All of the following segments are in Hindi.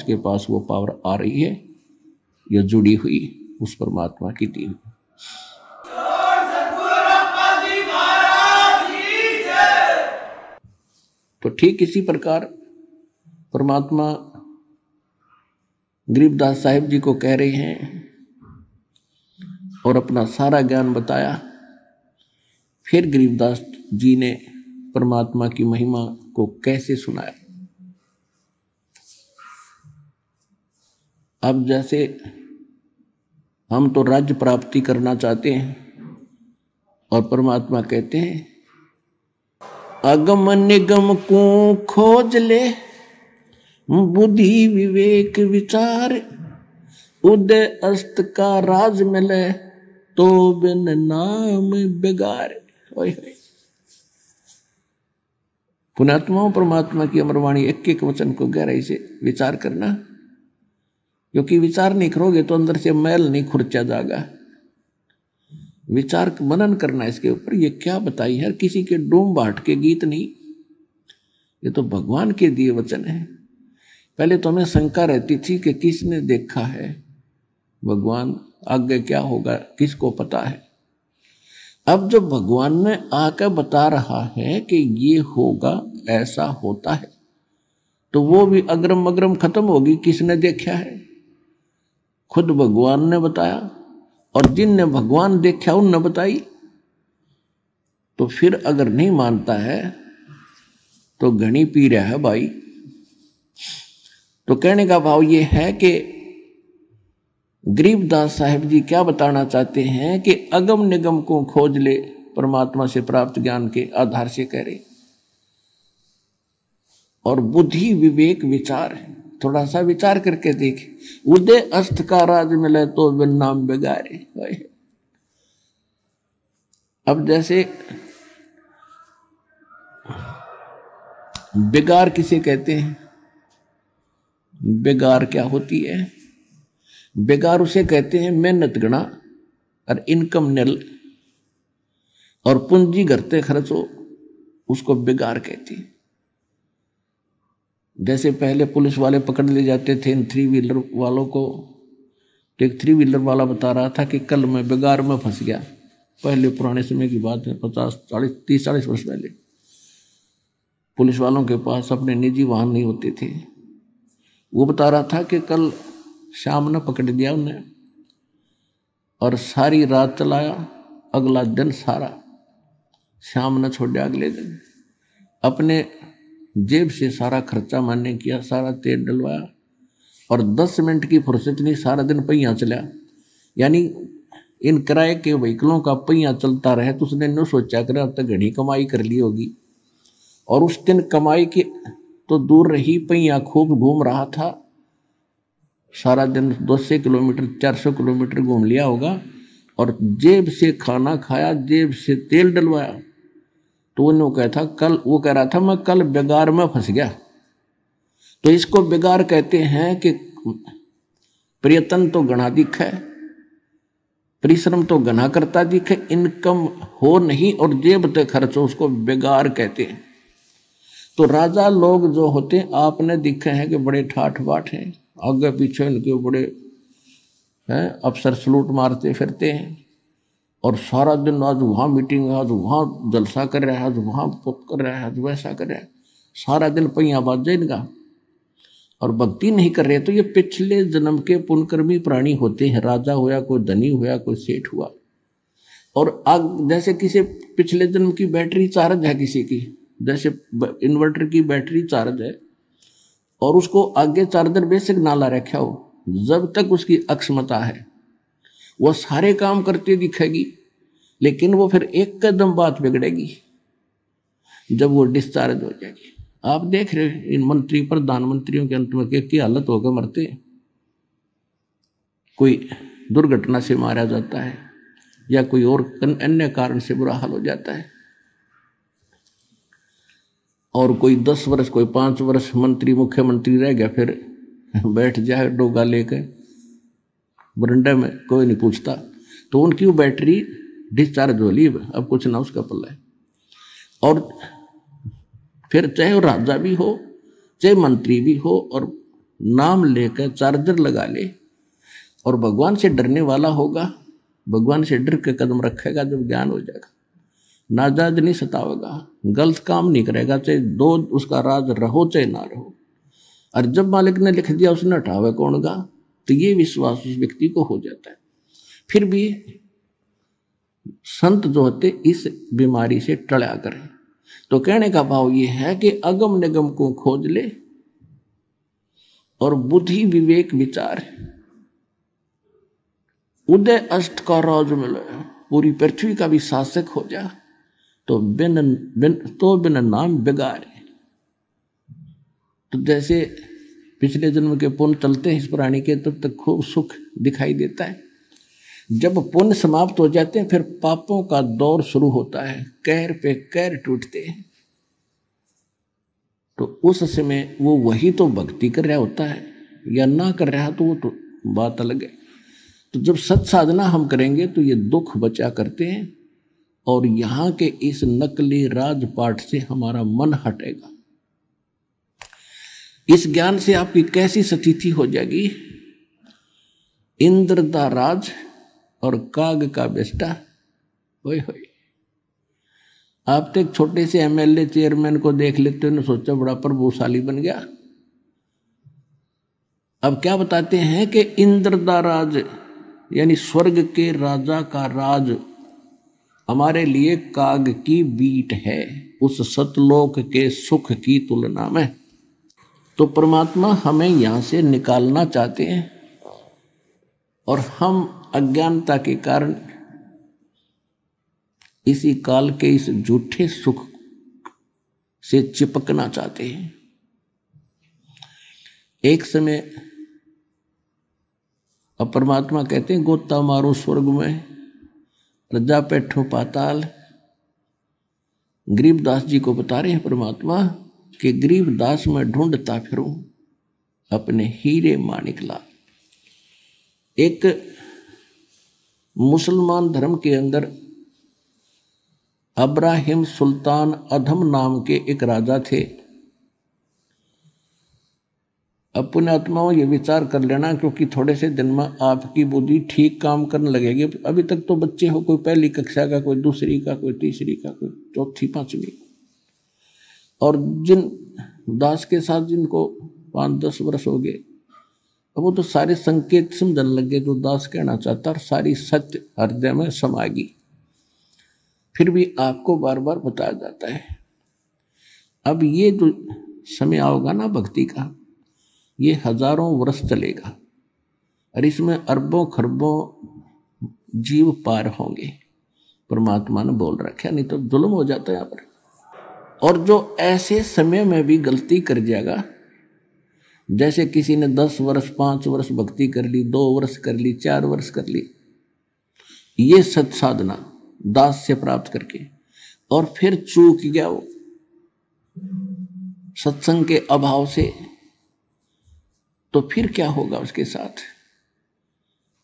उसके पास वो पावर आ रही है, या जुड़ी हुई उस परमात्मा की दी हुई। तो ठीक इसी प्रकार परमात्मा गरीबदास साहिब जी को कह रहे हैं और अपना सारा ज्ञान बताया। फिर गरीबदास जी ने परमात्मा की महिमा को कैसे सुनाया। अब जैसे हम तो राज्य प्राप्ति करना चाहते हैं और परमात्मा कहते हैं अगम निगम को खोज ले, बुद्धि विवेक विचार, उदय अस्त का राज मिले, तो बिन नाम बेगार। पुण्यात्माओं, परमात्मा की अमरवाणी एक एक वचन को गहराई से विचार करना, क्योंकि विचार नहीं करोगे तो अंदर से मैल नहीं खुर्चा जाएगा। विचार मनन करना इसके ऊपर। ये क्या बताई है, किसी के डूम बाट के गीत नहीं, ये तो भगवान के दिए वचन है। पहले तो हमें शंका रहती थी कि किसने देखा है भगवान, आगे क्या होगा किसको पता है। अब जब भगवान ने आकर बता रहा है कि ये होगा, ऐसा होता है, तो वो भी अग्रम अग्रम खत्म होगी। किसने देखा है? खुद भगवान ने बताया, और जिनने भगवान देखा उनने बताई। तो फिर अगर नहीं मानता है तो घनी पी रहा है भाई। तो कहने का भाव ये है कि गरीबदास साहिब जी क्या बताना चाहते हैं कि अगम निगम को खोज ले, परमात्मा से प्राप्त ज्ञान के आधार से कह रहे, और बुद्धि विवेक विचार, थोड़ा सा विचार करके देख, उदय अस्त का राज मिले तो बिन नाम बेगारे। अब जैसे बेगार किसे कहते हैं? बेगार क्या होती है? बेगार उसे कहते हैं मेहनत गणा और इनकम निल और पूंजी घरते खर्च हो, उसको बेगार कहती है। जैसे पहले पुलिस वाले पकड़ ले जाते थे इन 3 व्हीलर वालों को, तो एक 3 व्हीलर वाला बता रहा था कि कल मैं बेगार में फंस गया। पहले पुराने समय की बात है, 30-40 वर्ष पहले। पुलिस वालों के पास अपने निजी वाहन नहीं होते थे। वो बता रहा था कि कल शाम ने पकड़ दिया उन्हें और सारी रात चलाया, अगला दिन सारा, शाम ने छोड़ा अगले दिन। अपने जेब से सारा खर्चा मान्य किया, सारा तेल डलवाया, और 10 मिनट की फुर्सत नहीं, सारा दिन पहिया चला। यानी इन किराए के व्हीकलों का पहिया चलता रहे तो उसने न सोचा कर अब तक घनी कमाई कर ली होगी। और उस दिन कमाई की तो दूर रही, पहिया खूब घूम रहा था। सारा दिन 200 किलोमीटर 400 किलोमीटर घूम लिया होगा, और जेब से खाना खाया, जेब से तेल डलवाया। तो वो कह रहा था मैं कल बेगार में फंस गया। तो इसको बेगार कहते हैं कि प्रयत्न तो घना दिखे, परिश्रम तो घना करता दिखे, इनकम हो नहीं और जेब ते खर्च हो, उसको बेगार कहते हैं। तो राजा लोग जो होते हैं आपने दिखे हैं कि बड़े ठाठ बाट हैं, आगे पीछे इनके बड़े हैं, अफसर सलूट मारते फिरते हैं, और सारा दिन आज वहाँ मीटिंग है, आज वहाँ जलसा कर रहा है, आज वहाँ पुत कर रहा है, आज वैसा कर रहा है, सारा दिन पहिया बाज जाए इनका, और भक्ति नहीं कर रहे। तो ये पिछले जन्म के पुण्यकर्मी प्राणी होते हैं। राजा हुआ, कोई धनी हुआ, कोई सेठ हुआ, और आग जैसे किसी पिछले जन्म की बैटरी चार्ज है, किसी की जैसे इन्वर्टर की बैटरी चार्ज है, और उसको आगे चार्जर बेसिक ना ला रखा हो, जब तक उसकी अक्षमता है वो सारे काम करते दिखेगी, लेकिन वो फिर एक कदम बात बिगड़ेगी जब वो डिस्चार्ज हो जाएगी। आप देख रहे हैं इन मंत्री प्रधानमंत्रियों के अंत में क्या हालत होकर मरते हैं। कोई दुर्घटना से मारा जाता है या कोई और अन्य कारण से बुरा हाल हो जाता है, और कोई 10 वर्ष कोई 5 वर्ष मंत्री मुख्यमंत्री रह गया, फिर बैठ जाए डोगा लेकर बरंडे में, कोई नहीं पूछता। तो उनकी वो बैटरी डिस्चार्ज हो ली, अब कुछ ना उसका पल्ला है। और फिर चाहे वो राजा भी हो, चाहे मंत्री भी हो, और नाम लेकर चार्जर लगा ले और भगवान से डरने वाला होगा, भगवान से डर के कदम रखेगा, जब ज्ञान हो जाएगा, नाजायज नहीं सतावेगा, गलत काम नहीं करेगा, चाहे दो उसका राज रहो चाहे ना रहो। और जब मालिक ने लिख दिया उसने हटावे कौन गा, तो ये विश्वास उस व्यक्ति को हो जाता है। फिर भी संत जो होते इस बीमारी से टला करें। तो कहने का भाव ये है कि अगम निगम को खोज ले और बुद्धि विवेक विचार, उदय अष्ट का राज मिले, पूरी पृथ्वी का भी शासक हो जा, तो बिन नाम बिगाड़े। तो जैसे पिछले जन्म के पुण्य चलते हैं इस प्राणी के, तब तक खूब सुख दिखाई देता है। जब पुण्य समाप्त हो जाते हैं फिर पापों का दौर शुरू होता है, कहर पे कहर टूटते हैं। तो उस समय वो वही तो भक्ति कर रहा होता है या ना कर रहा, तो वो तो बात अलग है। तो जब सत साधना हम करेंगे तो ये दुख बचा करते हैं और यहाँ के इस नकली राजपाट से हमारा मन हटेगा। इस ज्ञान से आपकी कैसी स्थिति हो जाएगी, इंद्र दा राज और काग का बेस्टा, होय होय। आप तो एक छोटे से एमएलए चेयरमैन को देख लेते हो ना, सोचा बड़ा प्रभुशाली बन गया। अब क्या बताते हैं कि इंद्र दा राज यानी स्वर्ग के राजा का राज हमारे लिए काग की बीट है, उस सतलोक के सुख की तुलना में। तो परमात्मा हमें यहां से निकालना चाहते हैं और हम अज्ञानता के कारण इसी काल के इस झूठे सुख से चिपकना चाहते हैं। एक समय अब परमात्मा कहते हैं गोता मारो स्वर्ग में, रजा बैठो पाताल। गरीबदास जी को बता रहे हैं परमात्मा कि गरीबदास में ढूंढता फिरूं अपने हीरे माणिक लाल। एक मुसलमान धर्म के अंदर अब्राहिम सुल्तान अधम नाम के एक राजा थे। अब पुण्यात्माओं ये विचार कर लेना, क्योंकि थोड़े से दिन में आपकी बुद्धि ठीक काम करने लगेगी। अभी तक तो बच्चे हो, कोई पहली कक्षा का, कोई दूसरी का, कोई तीसरी का, कोई चौथी पांचवी। और जिन दास के साथ जिनको 5-10 वर्ष हो गए, अब वो तो सारे संकेत समझने लगे जो दास कहना चाहता, और सारी सत्य हृदय में समाएगी। फिर भी आपको बार बार बताया जाता है। अब ये जो समय आओगा ना भक्ति का, ये हजारों वर्ष चलेगा और इसमें अरबों खरबों जीव पार होंगे। परमात्मा ने बोल रखा, नहीं तो जुल्म हो जाता है यहाँ पर। और जो ऐसे समय में भी गलती कर जाएगा, जैसे किसी ने 10 वर्ष 5 वर्ष भक्ति कर ली, 2 वर्ष कर ली, 4 वर्ष कर ली, ये सत साधना दास से प्राप्त करके, और फिर चूक गया वो सत्संग के अभाव से, तो फिर क्या होगा उसके साथ?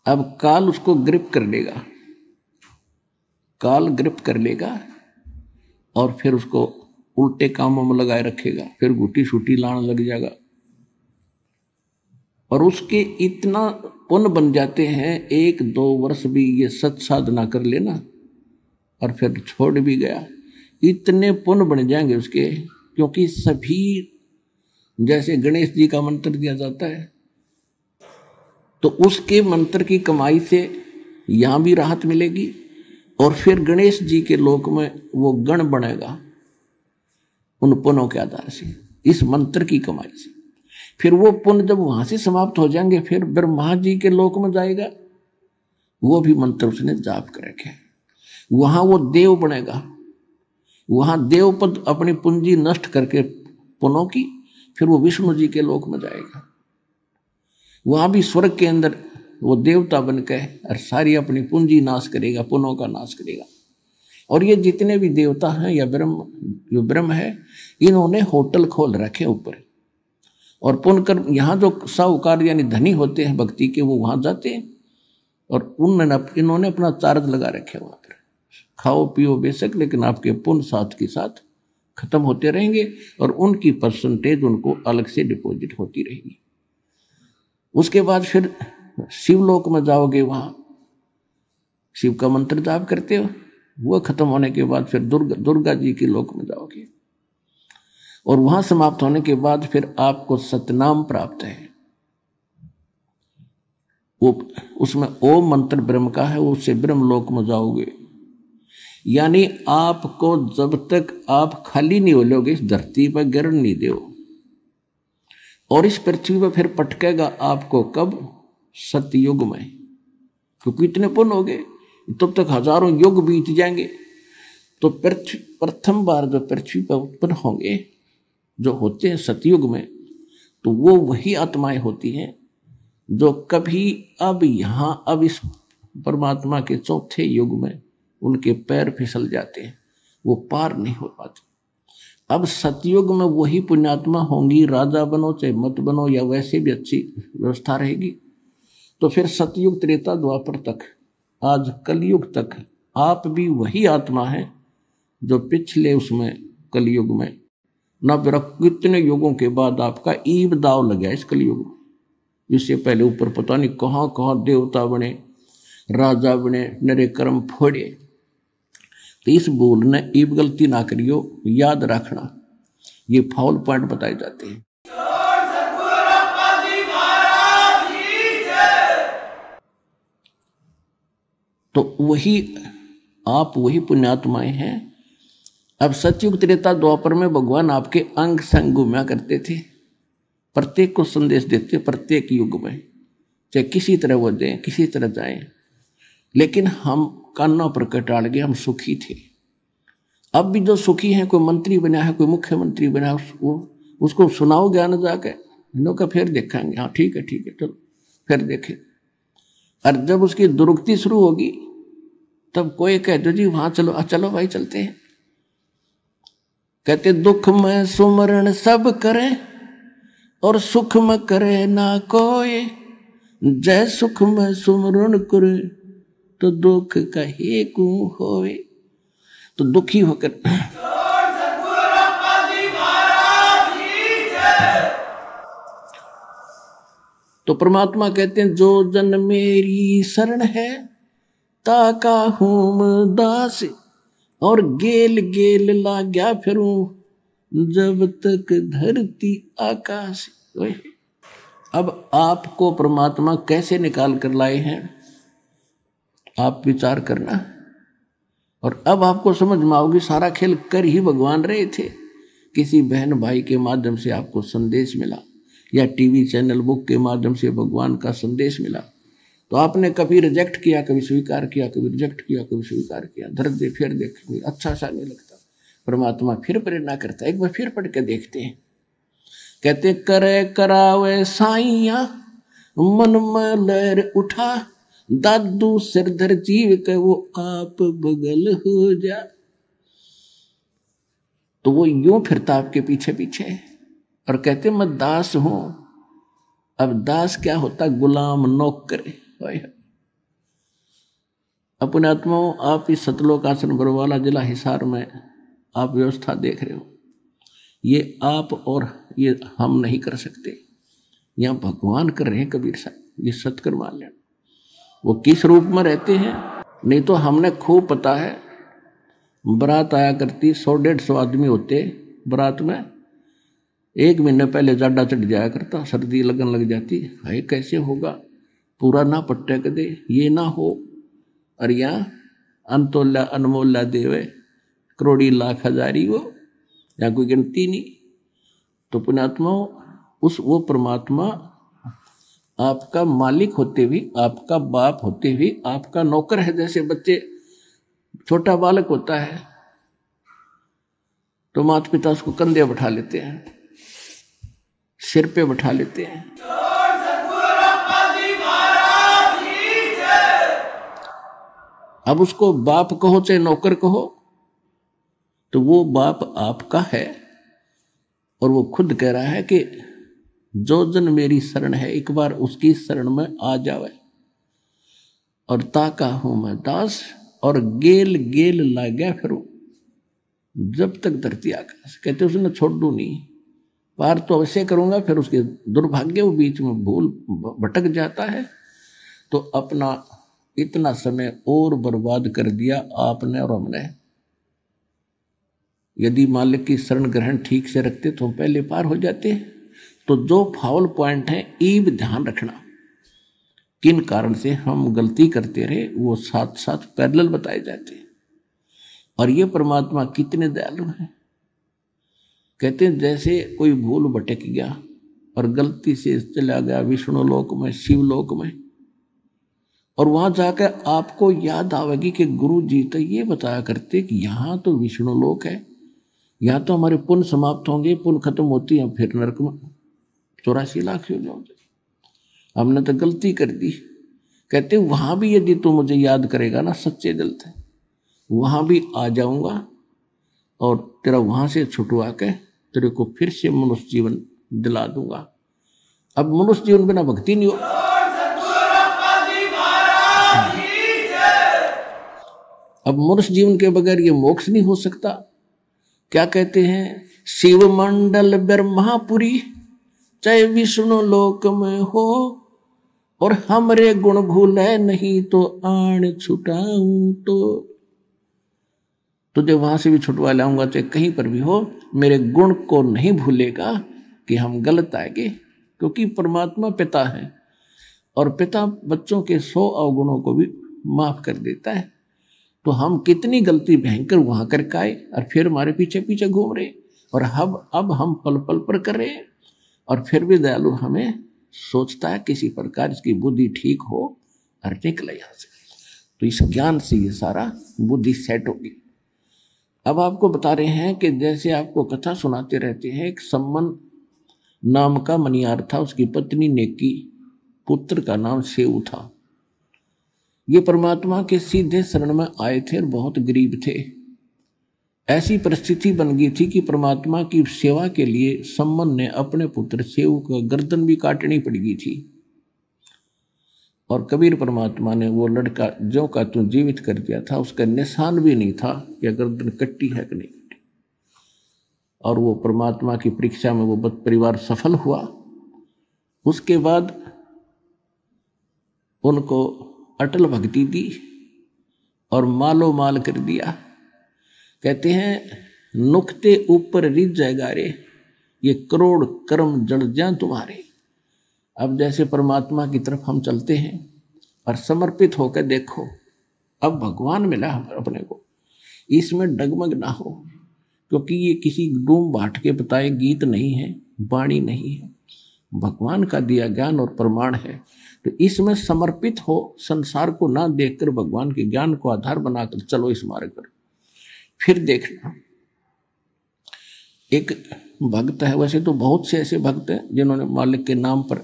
अब काल उसको ग्रिप कर लेगा, काल ग्रिप कर लेगा और फिर उसको उल्टे कामों में लगाए रखेगा, फिर गुटी शूटी लाने लग जाएगा। और उसके इतना पुण्य बन जाते हैं, 1-2 वर्ष भी ये सत साधना कर लेना और फिर छोड़ भी गया, इतने पुण्य बन जाएंगे उसके। क्योंकि सभी, जैसे गणेश जी का मंत्र दिया जाता है, तो उसके मंत्र की कमाई से यहाँ भी राहत मिलेगी और फिर गणेश जी के लोक में वो गण बनेगा उन पुण्यों के आधार से, इस मंत्र की कमाई से। फिर वो पुण्य जब वहां से समाप्त हो जाएंगे, फिर ब्रह्मा जी के लोक में जाएगा, वो भी मंत्र उसने जाप कर रखे, वहां वो देव बनेगा, वहां देव पद अपनी पूंजी नष्ट करके पुण्यों की, फिर वो विष्णु जी के लोक में जाएगा, वहां भी स्वर्ग के अंदर वो देवता बन के और सारी अपनी पूंजी नाश करेगा, पुण्यों का नाश करेगा। और ये जितने भी देवता हैं या जो ब्रह्म है, इन्होंने होटल खोल रखे ऊपर, और पुण्य कर यहाँ जो साहूकार यानी धनी होते हैं भक्ति के, वो वहां जाते हैं और इन्होंने अपना चार्ज लगा रखे वहां पर, खाओ पियो बेशक, लेकिन आपके पुण्य साथ के साथ खत्म होते रहेंगे और उनकी परसेंटेज उनको अलग से डिपॉजिट होती रहेगी। उसके बाद फिर शिवलोक में जाओगे, वहां शिव का मंत्र जाप करते हो, वो खत्म होने के बाद फिर दुर्गा जी के लोक में जाओगे, और वहां समाप्त होने के बाद फिर आपको सतनाम प्राप्त है। वो उसमें ओम मंत्र ब्रह्म का है, उससे ब्रह्म लोक में जाओगे। यानी आपको जब तक आप खाली नहीं हो लोगे, इस धरती पर गिरन नहीं दो, और इस पृथ्वी पर फिर पटकेगा आपको कब? सतयुग में, क्योंकि इतने पुण्य हो गए, तब तक हजारों युग बीत जाएंगे। तो पृथ्वी प्रथम बार जो पृथ्वी पर उत्पन्न होंगे, जो होते हैं सतयुग में, तो वो वही आत्माएं होती हैं जो कभी अब यहां अब इस परमात्मा के चौथे युग में उनके पैर फिसल जाते हैं, वो पार नहीं हो पाते। अब सतयुग में वही पुण्यात्मा होंगी, राजा बनो चाहे मत बनो, या वैसे भी अच्छी व्यवस्था रहेगी। तो फिर सतयुग त्रेता द्वापर तक, आज कलयुग तक आप भी वही आत्मा है जो पिछले उसमें कलयुग में न कितने युगों के बाद आपका ईब दाव लगा इस कलयुग में। इससे पहले ऊपर पता नहीं कहाँ कहाँ देवता बने, राजा बने, नरे कर्म फोड़े। तो इस भूल ने ईब गलती ना करियो, याद रखना, ये फाउल पॉइंट बताए जाते हैं। तो वही आप वही पुण्यात्माएं हैं। अब सतयुग त्रेता द्वापर में भगवान आपके अंग संग घूमा करते थे, प्रत्येक को संदेश देते, प्रत्येक युग में चाहे किसी तरह वो दें, किसी तरह जाएं। लेकिन हम कान्ना पर कटाड़ गए, हम सुखी थे। अब भी जो सुखी हैं, कोई मंत्री बना है, कोई मुख्यमंत्री बना है, उसको सुनाओ ज्ञान जाके, इन्हों का फिर देखेंगे, हाँ ठीक है चलो फिर देखें। और जब उसकी दुरुक्ति शुरू होगी तब कोई कह दो जी वहां चलो, चलो भाई चलते हैं। कहते दुख में सुमरण सब करे और सुख में करे ना कोई, जय सुख में सुमरण करे तो दुख कहे को होए। तो दुखी होकर तो परमात्मा कहते हैं जो जन मेरी शरण है ताका हूं दास, और गेल गेल लाग्या फिरूं जब तक धरती आकाश। अब आपको परमात्मा कैसे निकाल कर लाए हैं, आप विचार करना। और अब आपको समझ में आओगी सारा खेल कर ही भगवान रहे थे। किसी बहन भाई के माध्यम से आपको संदेश मिला, या टीवी चैनल बुक के माध्यम से भगवान का संदेश मिला, तो आपने कभी रिजेक्ट किया, कभी स्वीकार किया, कभी रिजेक्ट किया, कभी स्वीकार किया। दर्द दे फिर देखेंगे, अच्छा सा नहीं लगता। परमात्मा फिर प्रेरणा करता है, एक बार फिर पढ़ के देखते हैं। कहते करे करावे साइया मन में लहर उठा, दादू सिरधर जीव के वो आप बगल हो जा। तो वो यूं फिरता आपके पीछे पीछे और कहते मैं दास हूं। अब दास क्या होता? गुलाम, नौकर। अपने आत्माओं, आप इस सतलोक आश्रम बरवाला जिला हिसार में आप व्यवस्था देख रहे हो, ये आप और ये हम नहीं कर सकते, यहाँ भगवान कर रहे हैं। कबीर साहब ये सत्कर मान लेना। वो किस रूप में रहते हैं नहीं तो हमने खूब पता है। बारात आया करती, 100-150 आदमी होते बारात में। 1 महीने पहले जाडा चढ़ जाया करता, सर्दी लगन लग जाती है, कैसे होगा, पूरा ना पट्टे के दे, ये ना हो। और यहाँ अंतोल्ला अनमोल्ला देवे, करोड़ी लाख हजारी वो, यहाँ कोई गिनती नहीं। तो पुण्यात्माओं, वो परमात्मा आपका मालिक होते हुए, आपका बाप होते हुए आपका नौकर है। जैसे बच्चे, छोटा बालक होता है तो माता पिता उसको कंधे बैठा लेते हैं, सिर पे बैठा लेते हैं। अब उसको बाप कहो चाहे नौकर कहो, तो वो बाप आपका है। और वो खुद कह रहा है कि जो जन मेरी शरण है, एक बार उसकी शरण में आ जावे। और ताका हूं मैं दास, और गेल गेल लाग्या फिरूं जब तक धरती आकाश। कहते उसने छोड़ दू नहीं, पार तो अवश्य करूंगा, फिर उसके दुर्भाग्य वो बीच में भूल भटक जाता है तो अपना इतना समय और बर्बाद कर दिया आपने और हमने। यदि मालिक की शरण ग्रहण ठीक से रखते तो हम पहले पार हो जाते। तो जो फाउल पॉइंट है ये भी ध्यान रखना, किन कारण से हम गलती करते रहे वो साथ साथ पैरेलल बताए जाते हैं। और ये परमात्मा कितने दयालु हैं। कहते हैं जैसे कोई भूल भटक गया और गलती से चला गया विष्णु लोक में, शिवलोक में, और वहां जाकर आपको याद आवेगी कि गुरु जी तो ये बताया करते कि यहाँ तो विष्णु लोक है, यहाँ तो हमारे पुण्य समाप्त होंगे, पुण्य खत्म होती है, फिर नरक में 84 लाख हो जाओगे, हमने तो गलती कर दी। कहते वहां भी यदि तू मुझे याद करेगा ना सच्चे दिल से, वहां भी आ जाऊंगा और तेरा वहां से छुटवा के तेरे को फिर से मनुष्य जीवन दिला दूंगा। अब मनुष्य जीवन बिना भक्ति नहीं हो। अब मनुष्य जीवन के बगैर ये मोक्ष नहीं हो सकता। क्या कहते हैं, शिव मंडल ब्रह्मापुरी चाहे विष्णु लोक में हो, और हमरे गुण भूले नहीं तो आण छुटाऊं तो तुझे वहां से भी छुटवा लाऊंगा, चाहे कहीं पर भी हो, मेरे गुण को नहीं भूलेगा कि हम गलत आएंगे, क्योंकि परमात्मा पिता है और पिता बच्चों के 100 अवगुणों को भी माफ कर देता है। तो हम कितनी गलती भयंकर वहां करके आए और फिर हमारे पीछे पीछे घूम रहे, और अब हम पल पल पर कर रहे हैं, और फिर भी दयालु हमें सोचता है किसी प्रकार इसकी बुद्धि ठीक हो और निकले यहां से। तो इस ज्ञान से ये सारा बुद्धि सेट होगी। अब आपको बता रहे हैं कि जैसे आपको कथा सुनाते रहते हैं, एक सम्मन नाम का मनियार था, उसकी पत्नी नेकी, पुत्र का नाम सेऊ था। ये परमात्मा के सीधे शरण में आए थे और बहुत गरीब थे। ऐसी परिस्थिति बन गई थी कि परमात्मा की सेवा के लिए सम्मन ने अपने पुत्र सेऊ का गर्दन भी काटनी पड़ गई थी। और कबीर परमात्मा ने वो लड़का जो का तू जीवित कर दिया था, उसका निशान भी नहीं था कि गर्दन कट्टी है कि नहीं कट्टी। और वो परमात्मा की परीक्षा में वो परिवार सफल हुआ। उसके बाद उनको अटल भक्ति दी और मालो माल कर दिया। कहते हैं नुक्ते ऊपर रिझ जाएगा रे, ये करोड़ कर्म जड़ जाएं तुम्हारे। अब जैसे परमात्मा की तरफ हम चलते हैं और समर्पित होकर देखो, अब भगवान मिला अपने को, इसमें डगमग ना हो, क्योंकि ये किसी डूम बांट के बताए गीत नहीं है, वाणी नहीं है, भगवान का दिया ज्ञान और प्रमाण है। तो इसमें समर्पित हो, संसार को ना देखकर भगवान के ज्ञान को आधार बनाकर चलो इस मार्ग पर। फिर देखना, एक भक्त है, वैसे तो बहुत से ऐसे भक्त हैं जिन्होंने मालिक के नाम पर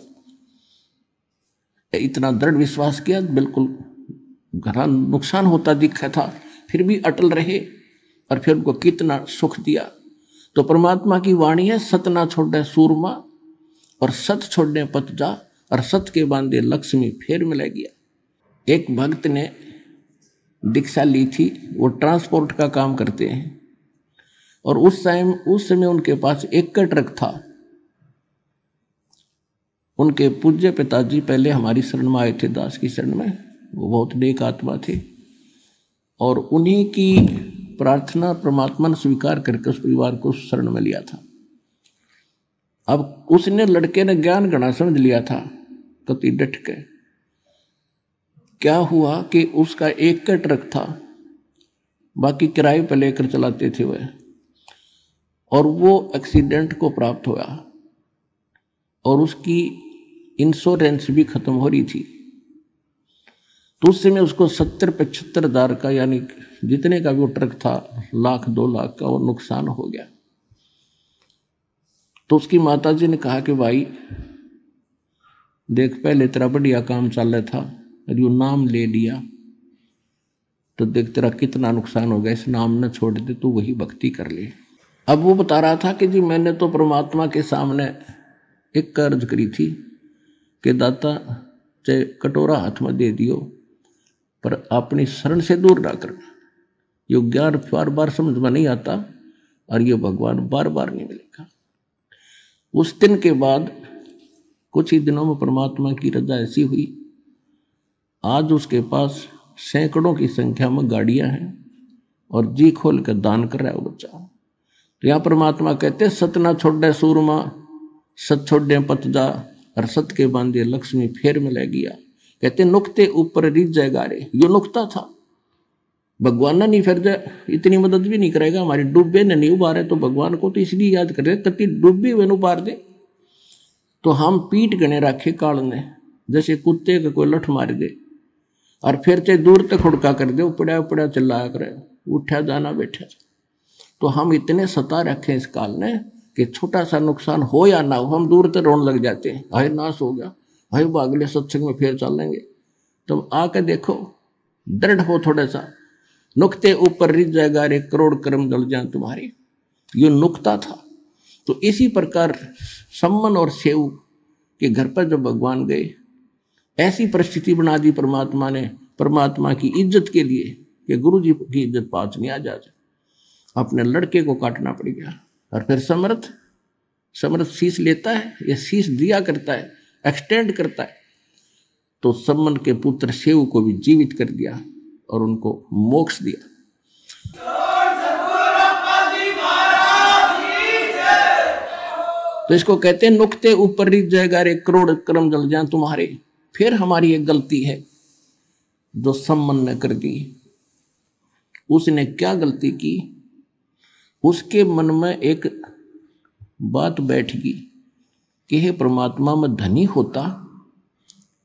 इतना दृढ़ विश्वास किया, बिल्कुल घना नुकसान होता दिखा था, फिर भी अटल रहे और फिर उनको कितना सुख दिया। तो परमात्मा की वाणी है, सत ना छोड़े सूरमा और सत छोड़ने पत जा, और सत के बांधे लक्ष्मी फिर मिलेगी। एक भक्त ने दीक्षा ली थी, वो ट्रांसपोर्ट का काम करते हैं, और उस समय उनके पास एक का ट्रक था। उनके पूज्य पिताजी पहले हमारी शरण में आए थे, दास की शरण में, वो बहुत नेक आत्मा थे, और उन्हीं की प्रार्थना परमात्मा ने स्वीकार करके उस परिवार को शरण में लिया था। अब उसने लड़के ने ज्ञान गणा समझ लिया था, कति डट के। क्या हुआ कि उसका एक का ट्रक था, बाकी किराए पर लेकर चलाते थे वह, और वो एक्सीडेंट को प्राप्त हुआ और उसकी इंश्योरेंस भी खत्म हो रही थी। तो उस समय उसको 70-75 हज़ार का, यानी जितने का भी वो ट्रक था, 1,00,000-2 लाख का वो नुकसान हो गया। तो उसकी माताजी ने कहा कि भाई देख, पहले तेरा बढ़िया काम चल रहा था और यो नाम ले लिया तो देख तेरा कितना नुकसान हो गया, इस नाम न छोड़ दे, तू वही भक्ति कर ले। अब वो बता रहा था कि जी मैंने तो परमात्मा के सामने एक कर्ज करी थी कि दाता चाहे कटोरा हाथ में दे दियो पर अपनी शरण से दूर ना करना। यो ज्ञान बार बार समझ में नहीं आता और ये भगवान बार बार नहीं मिलेगा। उस दिन के बाद कुछ ही दिनों में परमात्मा की रजा ऐसी हुई, आज उसके पास सैकड़ों की संख्या में गाड़ियां हैं और जी खोल कर दान कर रहा है वो बच्चा। तो यहाँ परमात्मा कहते सत ना छोड़े सूरमा, सत छोड़े पतजा, और सत के बांधे लक्ष्मी फेर में ले गया। कहते नुक्ते ऊपर रिझ जाएगा रे, यो नुक्ता था। भगवान ना नहीं फिर जाए, इतनी मदद भी नहीं करेगा, हमारी डूबे ने नहीं उबारे तो भगवान को तो इसलिए याद करे कति डूबी वे उबार दे। तो हम पीठ गणे रखे काल ने, जैसे कुत्ते का कोई लठ मार दे और फिर चाहे दूर तक हुड़का कर दे, उपड़ा उपड़ा चिल्लाया करे, उठा जाना बैठा। तो हम इतने सता रखे इस काल ने कि छोटा सा नुकसान हो या ना हो हम दूर तक रोने लग जाते हैं, हाय नाश हो गया, हाय अगले सत्संग में फिर चल लेंगे। तुम आके देखो, दृढ़ हो थोड़ा सा, नुक्ते ऊपर रिझ जाएगा रे, करोड़ कर्म जल जाए तुम्हारे, ये नुक्ता था। तो इसी प्रकार सम्मन और सेव के घर पर जब भगवान गए, ऐसी परिस्थिति बना दी परमात्मा ने, परमात्मा की इज्जत के लिए कि गुरु जी की इज्जत पाँच नहीं आ जाए, अपने लड़के को काटना पड़ गया। और फिर समर्थ शीश लेता है, या शीश दिया करता है, एक्सटेंड करता है। तो सम्मन के पुत्र सेव को भी जीवित कर दिया और उनको मोक्ष दिया। तो इसको कहते हैं नुक्ते ऊपर रिझ जाएगा रे, करोड़ कर्म जल जाए तुम्हारे। फिर हमारी एक गलती है जो सम्मन ने कर दी। उसने क्या गलती की, उसके मन में एक बात बैठ गई कि हे परमात्मा, मैं धनी होता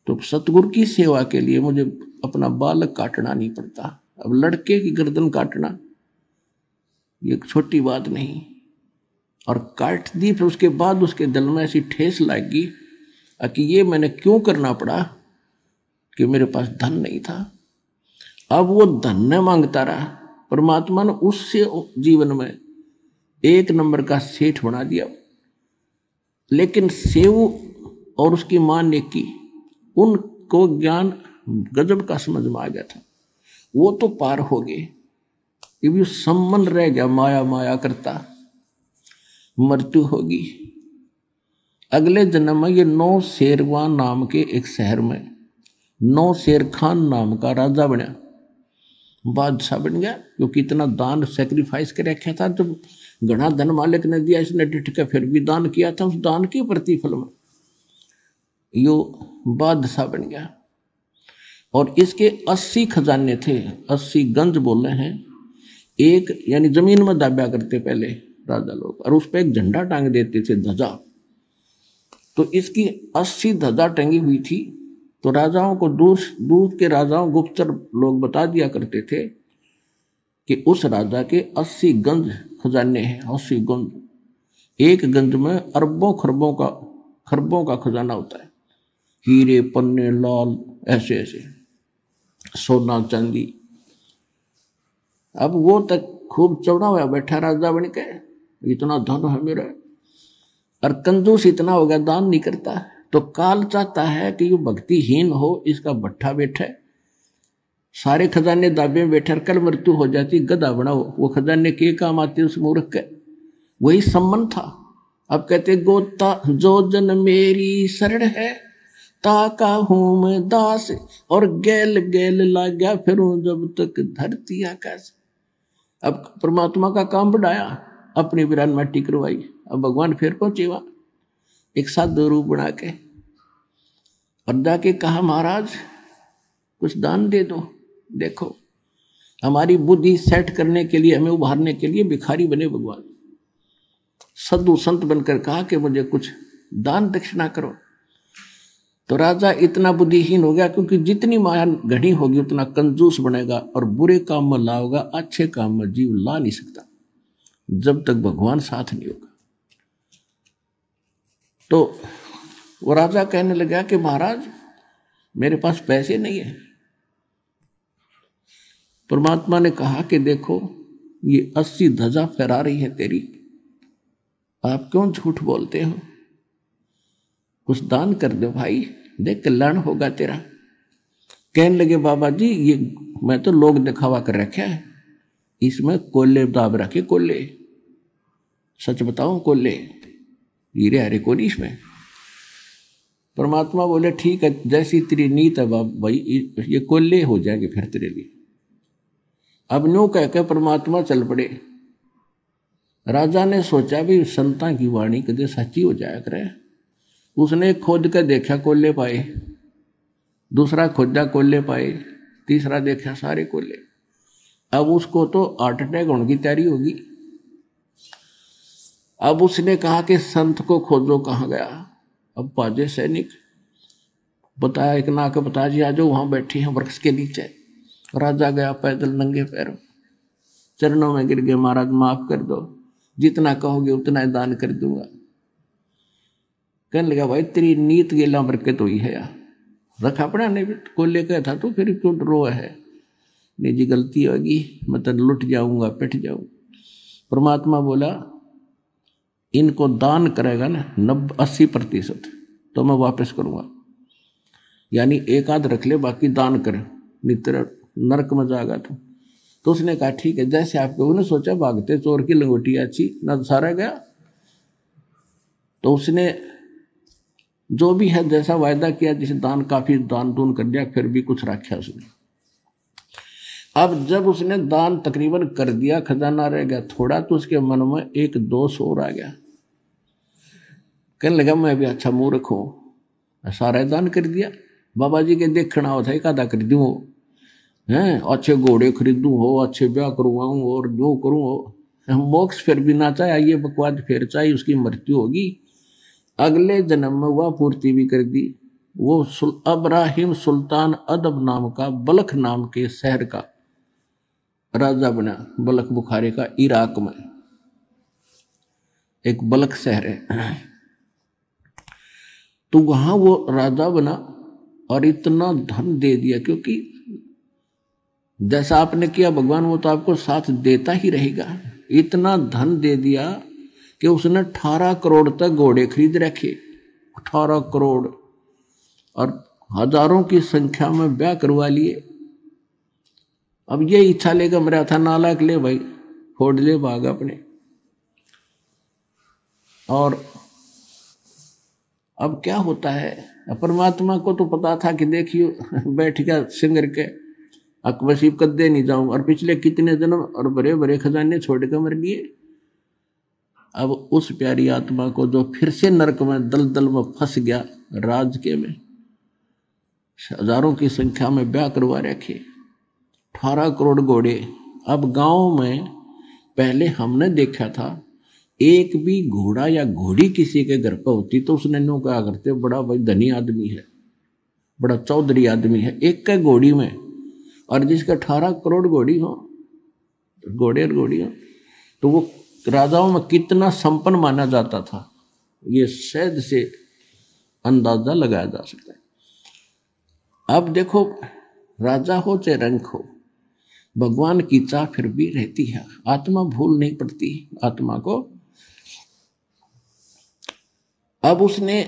तो सतगुरु की सेवा के लिए मुझे अपना बालक काटना नहीं पड़ता। अब लड़के की गर्दन काटना ये छोटी बात नहीं। और काट दी, फिर उसके बाद उसके दिल में ऐसी ठेस लगी कि ये मैंने क्यों करना पड़ा, कि मेरे पास धन नहीं था। अब वो धन न मांगता रहा, परमात्मा ने उससे जीवन में एक नंबर का सेठ बना दिया। लेकिन सेव और उसकी मां ने की, उनको ज्ञान गजब का समझ में आ गया था, वो तो पार हो गए। ये भी सम्मन रह गया, माया माया करता, मृत्यु होगी। अगले जन्म में ये नौ शेरवान नाम के एक शहर में नौ शेर खान नाम का राजा बना, बादशाह बन गया, क्योंकि इतना दान सेक्रीफाइस कर रखा था। जब घना धन मालिक ने दिया, इसने डिट के फिर भी दान किया था, उस दान के प्रतिफल में यो बादशाह बन गया। और इसके 80 खजाने थे, 80 गंज बोले हैं। एक यानी जमीन में दाब्या करते पहले राजा लोग, और उस पर एक झंडा टांग देते थे, ध्वजा। तो इसकी 80 ध्वजा टंगी हुई थी। तो राजाओं को दूर के राजाओं, गुप्तचर लोग बता दिया करते थे कि उस राजा के 80 गंज खजाने हैं। 80 गंज, एक गंज में अरबों खरबों का खजाना होता है, हीरे पन्ने लाल ऐसे ऐसे, सोना चांदी। अब वो तक खूब चौड़ा हुआ बैठा राजा बन के, इतना धन है मेरा, और कंजूस इतना हो गया, दान नहीं करता। तो काल चाहता है कि ये भक्तिहीन हो, इसका भट्ठा बैठे, सारे खजाने दाबे में बैठे, कल मृत्यु हो जाती, गधा बनाओ, वो खजाने के काम आते उस मूर्ख के। वही सम्मन था। अब कहते गोता जो जन मेरी शरण है, ताका हूं मैं दास, और गैल गैल लाग्या फिरूं जब तक धरती आकाश। अब परमात्मा का काम बढ़ाया, अपनी वीरान माटी करवाई। अब भगवान फिर पहुंचे वहां एक साधु रूप बना के, और जाके कहा महाराज कुछ दान दे दो। देखो हमारी बुद्धि सेट करने के लिए, हमें उभारने के लिए भिखारी बने भगवान। साधु संत बनकर कहा कि मुझे कुछ दान दक्षिणा करो। तो राजा इतना बुद्धिहीन हो गया, क्योंकि जितनी माया घड़ी होगी उतना कंजूस बनेगा, और बुरे काम में लाओगा, अच्छे काम में जीव ला नहीं सकता जब तक भगवान साथ नहीं होगा। तो वो राजा कहने लगा कि महाराज मेरे पास पैसे नहीं है। परमात्मा ने कहा कि देखो ये 80 ध्वजा फहरा रही है तेरी, आप क्यों झूठ बोलते हो, कुछ दान कर दो भाई, देख कल्याण होगा तेरा। कहने लगे बाबा जी ये मैं तो लोग दिखावा कर रखा है, इसमें कोल्हे दाब रखे, कोल्हे, सच बताऊं कोल्हे, हीरे हरे को नहीं इसमें। परमात्मा बोले ठीक है, जैसी तेरी नीत है भाई, ये कोल्ले हो जाएंगे फिर तेरे लिए। अब न्यू कह के परमात्मा चल पड़े। राजा ने सोचा भी संता की वाणी कदे सच्ची हो जाया करे। उसने खोद कर देखा, कोल्ले पाए, दूसरा खोदा, कोल्ले पाए, तीसरा देखा, सारे कोल्ले। अब उसको तो हार्ट अटैक होने की तैयारी होगी। अब उसने कहा कि संत को खोजो, कहाँ गया। अब पाजे सैनिक बताया, एक ना के बता जी, आज वहां बैठी हैं वृक्ष के नीचे। राजा गया पैदल नंगे पैरों, चरणों में गिर गए, महाराज माफ कर दो, जितना कहोगे उतना ही दान कर दूंगा। कहने लगा भाई तेरी नीत गेला बरकत हुई है यार, रखा पड़ा नहीं को लेकर था तो फिर क्यों रो है। नहीं जी गलती होगी, मैं तो लुट जाऊंगा, पिट जाऊंगा। परमात्मा बोला इनको दान करेगा ना 80% तो मैं वापस करूंगा, यानी एक आध रख ले, बाकी दान कर, नहीं तेरा नरक में जाएगा तो उसने कहा ठीक है, जैसे आपको उन्होंने सोचा भागते चोर की लंगोटी अच्छी ना, सारा गया। तो उसने जो भी है जैसा वायदा किया, जैसे दान काफी दान दून कर दिया, फिर भी कुछ रखा उसने। अब जब उसने दान तकरीबन कर दिया, खजाना रह गया थोड़ा, तो उसके मन में एक दोष और आ गया। कहने लगा मैं भी अच्छा मुंह रखूं, सारा दान कर दिया, बाबा जी के देखना होता है, कादा कर दूं हैं, अच्छे घोड़े खरीदूं हो, अच्छे ब्याह करवाऊं और जो करूं हो, मोक्ष फिर भी ना चाहे, ये बकवाद फिर चाहिए, उसकी मृत्यु होगी, अगले जन्म में वह पूर्ति भी कर दी। वो अब्राहिम सुल्तान अदब नाम का, बलख नाम के शहर का राजा बना। बलख बुखारे का, इराक में एक बलख शहर है, तो वहां वो राजा बना और इतना धन दे दिया, क्योंकि जैसा आपने किया भगवान वो तो आपको साथ देता ही रहेगा। इतना धन दे दिया कि उसने 18 करोड़ तक घोड़े खरीद रखे, 18 करोड़, और हजारों की संख्या में ब्याह करवा लिए। अब ये इच्छा लेकर मेरा था नालायक, ले भाई फोड़ ले भाग अपने। और अब क्या होता है, परमात्मा को तो पता था कि देखियो बैठ गया सिंगर के अकबसीब कदे नहीं जाऊं, और पिछले कितने जन्म और बड़े बड़े खजाने छोड़ कर मर लिए। अब उस प्यारी आत्मा को जो फिर से नरक में दलदल में फंस गया, राज के में हजारों की संख्या में ब्याह करवा रखे, 18 करोड़ घोड़े। अब गांव में पहले हमने देखा था, एक भी घोड़ा या घोड़ी किसी के घर पर होती तो उसने नो कहा करते बड़ा भाई धनी आदमी है, बड़ा चौधरी आदमी है, एक के घोड़ी में। और जिसके 18 करोड़ घोड़ी हो, घोड़े और घोड़ी हो, तो वो राजाओं में कितना संपन्न माना जाता था, ये शायद से अंदाजा लगाया जा सकता है। अब देखो, राजा हो चाहे रंक हो, भगवान की चाह फिर भी रहती है, आत्मा भूल नहीं पड़ती आत्मा को। अब उसने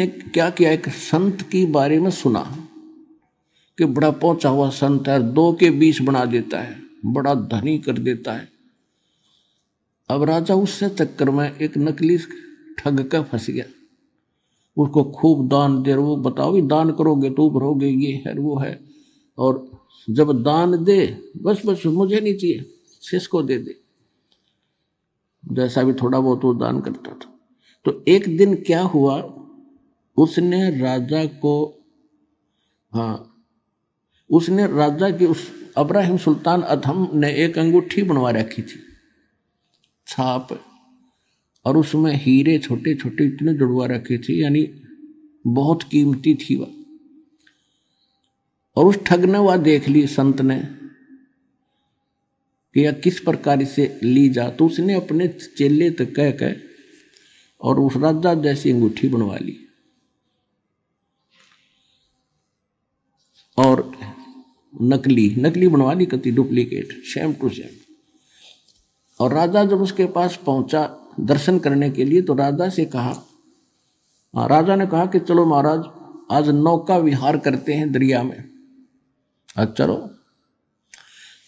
क्या किया, एक संत के बारे में सुना कि बड़ा पहुंचा हुआ संत है, 2 के 20 बना देता है, बड़ा धनी कर देता है। अब राजा उससे चक्कर में एक नकली ठग का फंस गया, उसको खूब दान दे, वो बताओ भी दान करोगे तो उभरोगे, ये है वो है, और जब दान दे बस मुझे नहीं चाहिए, किसको दे दे, जैसा भी थोड़ा बहुत वो दान करता था। तो एक दिन क्या हुआ, उसने राजा की उस अब्राहिम सुल्तान अधम ने एक अंगूठी बनवा रखी थी, छाप, और उसमें हीरे छोटे छोटे इतने जुड़वा रखे थे, यानी बहुत कीमती थी वह। और उस ठग ने वह देख ली संत ने कि यह किस प्रकार से ली जा, तो उसने अपने चेले तक कह और उस राजा जैसी अंगूठी बनवा ली, और नकली बनवा ली, कति डुप्लीकेट, सेम टू सेम। और राजा जब उसके पास पहुंचा दर्शन करने के लिए, तो राजा से कहा, राजा ने कहा कि चलो महाराज आज नौका विहार करते हैं दरिया में। चलो।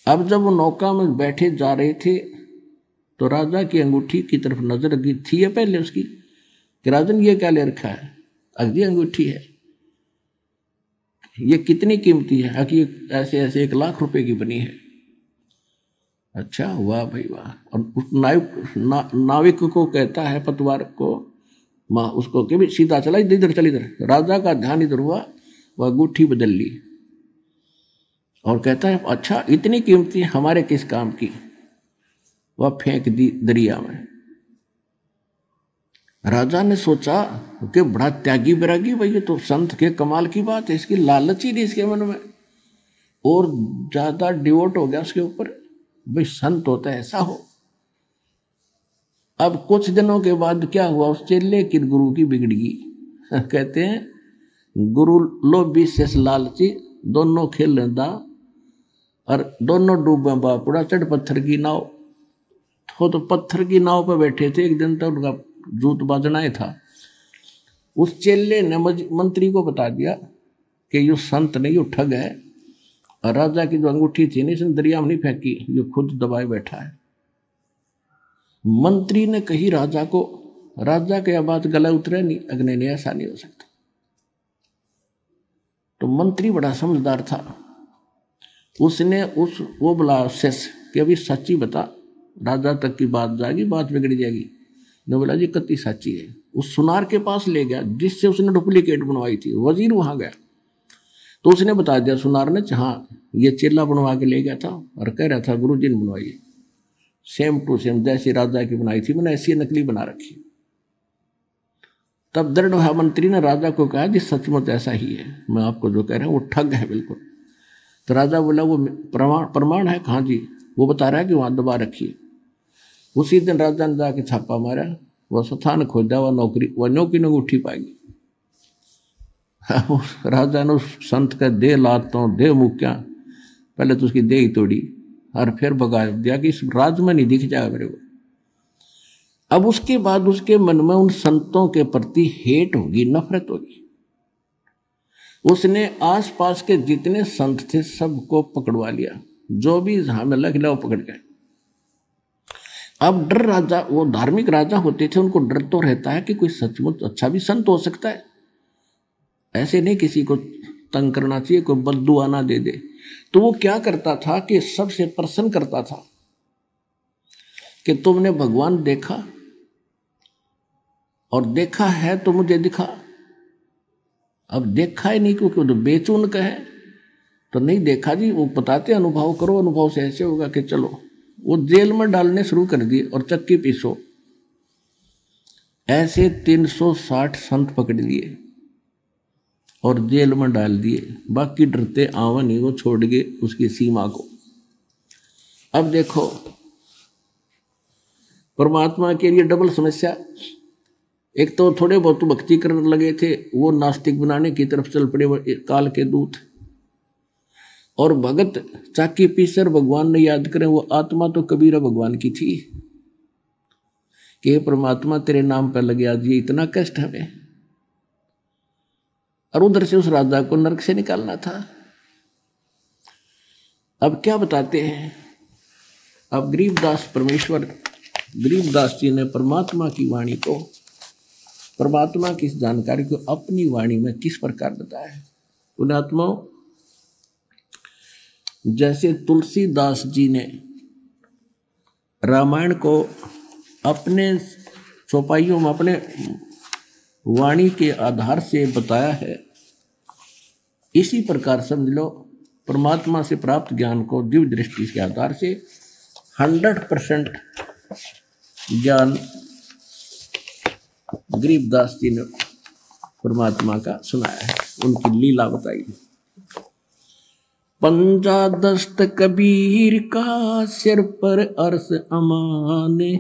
अब जब वो नौका में बैठे जा रहे थे, तो राजा की अंगूठी की तरफ नजर लगी थी पहले उसकी कि राजन ये क्या ले रखा है, अगली अंगूठी है, ये कितनी कीमती है, कि ऐसे ऐसे 1 लाख रुपए की बनी है। अच्छा, वाह भाई वाह। और उस नाविक को कहता है, पतवार को, माँ उसको कि भी सीधा चला, इधर चल इधर। राजा का ध्यान इधर हुआ, वह अंगूठी बदल ली और कहता है अच्छा इतनी कीमती हमारे किस काम की, वह फेंक दी दरिया में। राजा ने सोचा कि बड़ा त्यागी बैरागी भाई, ये तो संत के कमाल की बात है, इसकी लालच ही नहीं इसके मन में, और ज्यादा डिवोट हो गया उसके ऊपर, भाई संत होता है ऐसा हो। अब कुछ दिनों के बाद क्या हुआ, उस चेले की गुरु की बिगड़गी। कहते हैं गुरु लोभी शेष लालची दोनों खेल लेंदा, और दोनों डूबे बापुड़ा चढ़ पत्थर की नाव। तो पत्थर की नाव पर बैठे थे, एक दिन तक उनका जूत बाजना ही था। उस चेले ने मंत्री को बता दिया कि ये संत नहीं, ये ठग है, और राजा की जो अंगूठी थी ना, इसने दरिया में नहीं फेंकी, ये खुद दबाए बैठा है। मंत्री ने कही राजा को, राजा के यह बात गला उतरे नहीं, अग्नि ने ऐसा नहीं हो सकता। तो मंत्री बड़ा समझदार था, उसने वो बोला शेष कि अभी सच्ची बता, राजा तक की बात जाएगी, बात बिगड़ जाएगी। ने बोला जी कत्ती सच्ची है। उस सुनार के पास ले गया जिससे उसने डुप्लीकेट बनवाई थी, वजीर वहां गया तो उसने बता दिया सुनार ने, हाँ ये चेला बनवा के ले गया था और कह रहा था गुरु जी ने बनवाई, सेम टू सेम जैसी राजा की बनाई थी, मैंने ऐसी नकली बना रखी। तब दृढ़ मंत्री ने राजा को कहा जी सचमुच ऐसा ही है, मैं आपको जो कह रहा हूँ वो ठग है बिल्कुल। तो राजा बोला वो प्रमाण है, कहाँ जी, वो बता रहा है कि वहां दबा रखी। उसी दिन राजा ने जाके छापा मारा, वह स्थान खोजा, वह नौकरी उठी पाएगी। राजा ने उस संत का दे लातों दे मुक्या, पहले तो उसकी दे ही तोड़ी और फिर भगा दिया कि इस राज में नहीं दिख जाएगा मेरे को। अब उसके बाद उसके मन में उन संतों के प्रति हेट होगी, नफरत होगी। उसने आसपास के जितने संत थे सबको पकड़वा लिया, जो भी जहां में लग वो पकड़ गए। अब डर, राजा वो धार्मिक राजा होते थे, उनको डर तो रहता है कि कोई सचमुच अच्छा भी संत हो सकता है, ऐसे नहीं किसी को तंग करना चाहिए, कोई बद्दुआ ना दे दे। तो वो क्या करता था कि सबसे प्रसन्न करता था कि तुमने भगवान देखा और देखा है तो मुझे दिखा। अब देखा ही नहीं क्योंकि तो बेचून का है तो नहीं देखा जी, वो बताते अनुभव करो, अनुभव से ऐसे होगा कि चलो। वो जेल में डालने शुरू कर दिए और चक्की पीसो। ऐसे 360 संत पकड़ लिए और जेल में डाल दिए, बाकी डरते आवा नहीं, वो छोड़ गए उसकी सीमा को। अब देखो परमात्मा के लिए डबल समस्या, एक तो थोड़े बहुत भक्ति करने लगे थे, वो नास्तिक बनाने की तरफ चल पड़े काल के दूत, और भगत चाकी पीसर भगवान ने याद करें, वो आत्मा तो कबीरा भगवान की थी कि परमात्मा तेरे नाम पर लगे आज ये इतना कष्ट हमें, और उधर से उस राजा को नरक से निकालना था। अब क्या बताते हैं, अब गरीबदास जी ने परमात्मा की वाणी को, परमात्मा की जानकारी को अपनी वाणी में किस प्रकार बताया है। पुण्यात्माओं, जैसे तुलसीदास जी ने रामायण को अपने चौपाइयों में अपने वाणी के आधार से बताया है, इसी प्रकार समझ लो परमात्मा से प्राप्त ज्ञान को दिव्य दृष्टि के आधार से 100% ज्ञान गरीबदास जी ने परमात्मा का सुनाया है, उनकी लीला बताई। पंजा दस्त कबीर का सिर पर अर्श अमाने,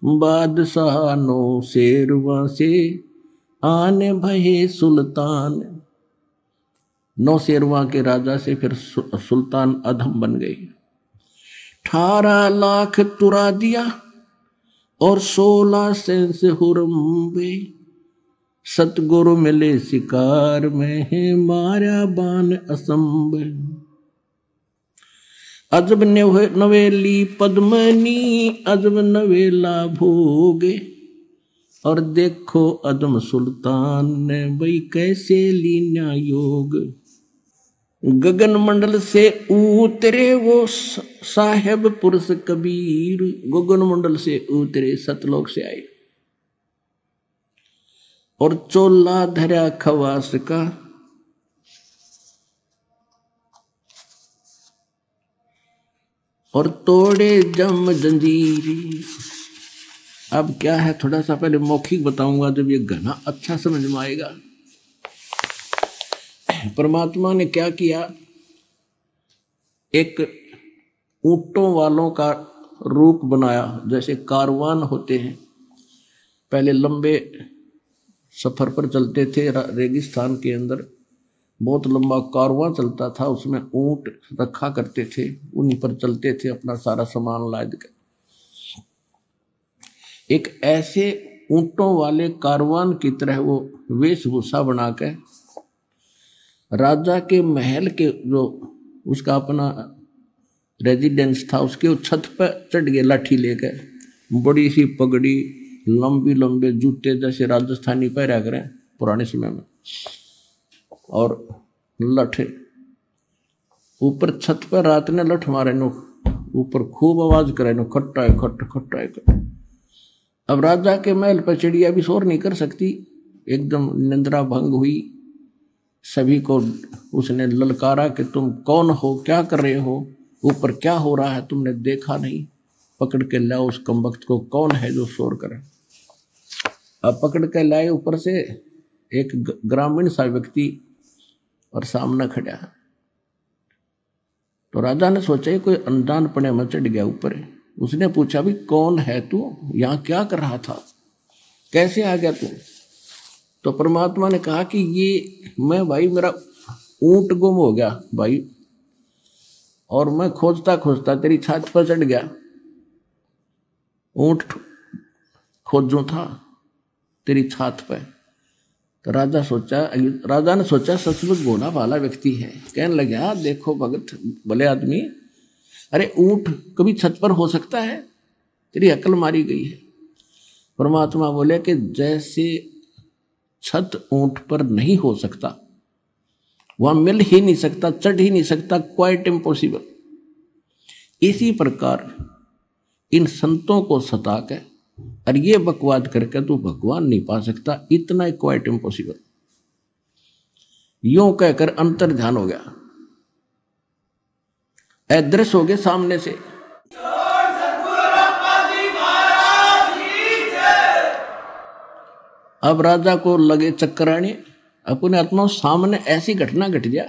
बादशाह नो शेरवा से आने भये सुल्तान। 9 शेरवा के राजा से फिर सुल्तान अधम बन गए। 18 लाख तुरा दिया और 16 सेंस हुरम्बे, सतगुरु मिले शिकार में है मारा बान असंभ। अजब नवेली पद्मनी अजब नवेला भोगे। और देखो अदम सुल्तान ने भाई कैसे लीना योग। गगन मंडल से उतरे वो साहेब पुरुष कबीर। गगन मंडल से उतरे सतलोक से आए और चोला धरा खवास का। और तोड़े जम जंजीरी। अब क्या है, थोड़ा सा पहले मौखिक बताऊंगा, जब ये घना अच्छा समझ में आएगा। परमात्मा ने क्या किया, एक ऊंटों वालों का रूप बनाया। जैसे कारवान होते हैं, पहले लंबे सफर पर चलते थे रेगिस्तान के अंदर, बहुत लंबा कारवां चलता था, उसमें ऊंट रखा करते थे, उन्हीं पर चलते थे अपना सारा सामान लाद कर। एक ऐसे ऊंटों वाले कारवान की तरह वो वेशभूषा बनाकर राजा के महल के जो उसका अपना रेजिडेंस था उसके छत पर चढ़ गए लाठी लेकर। बड़ी सी पगड़ी, लंबी लंबे जूते जैसे राजस्थानी पहरा करें पुराने समय में, और लठ ऊपर छत पर रात ने लठ मारे नो, ऊपर खूब आवाज करे नो, खट्टा खट खट्टा खट। अब राजा के महल पर चिड़िया भी शोर नहीं कर सकती, एकदम निंद्रा भंग हुई। सभी को उसने ललकारा कि तुम कौन हो, क्या कर रहे हो, ऊपर क्या हो रहा है, तुमने देखा नहीं, पकड़ के लाओ उस कमबख्त को, कौन है जो शोर करे। अब पकड़ के लाए ऊपर से एक ग्रामीण सा व्यक्ति और सामने खड़ा। तो राजा ने सोचा ये कोई अनजान पने में चढ़ गया ऊपर। उसने पूछा भी कौन है तू, यहाँ क्या कर रहा था, कैसे आ गया तू। तो परमात्मा ने कहा कि ये मैं भाई, मेरा ऊंट गुम हो गया भाई, और मैं खोजता खोजता तेरी छत पर चढ़ गया। ऊंट खोजूं था तेरी छत पर। तो राजा ने सोचा सचमुच भोला भाला व्यक्ति है। कहने लगा देखो भगत भले आदमी, अरे ऊंट कभी छत पर हो सकता है, तेरी अकल मारी गई है। परमात्मा बोले कि जैसे छत ऊंट पर नहीं हो सकता, वहां मिल ही नहीं सकता, चढ़ ही नहीं सकता, क्वाइट इम्पॉसिबल, इसी प्रकार इन संतों को सता के और ये बकवाद करके तू भगवान नहीं पा सकता, इतना क्वाइट इम्पॉसिबल। यूं कहकर अंतर ध्यान हो गया, अदृश्य हो गए सामने से। अब राजा को लगे चक्कर आने, अपने आत्मा सामने ऐसी घटना घट गया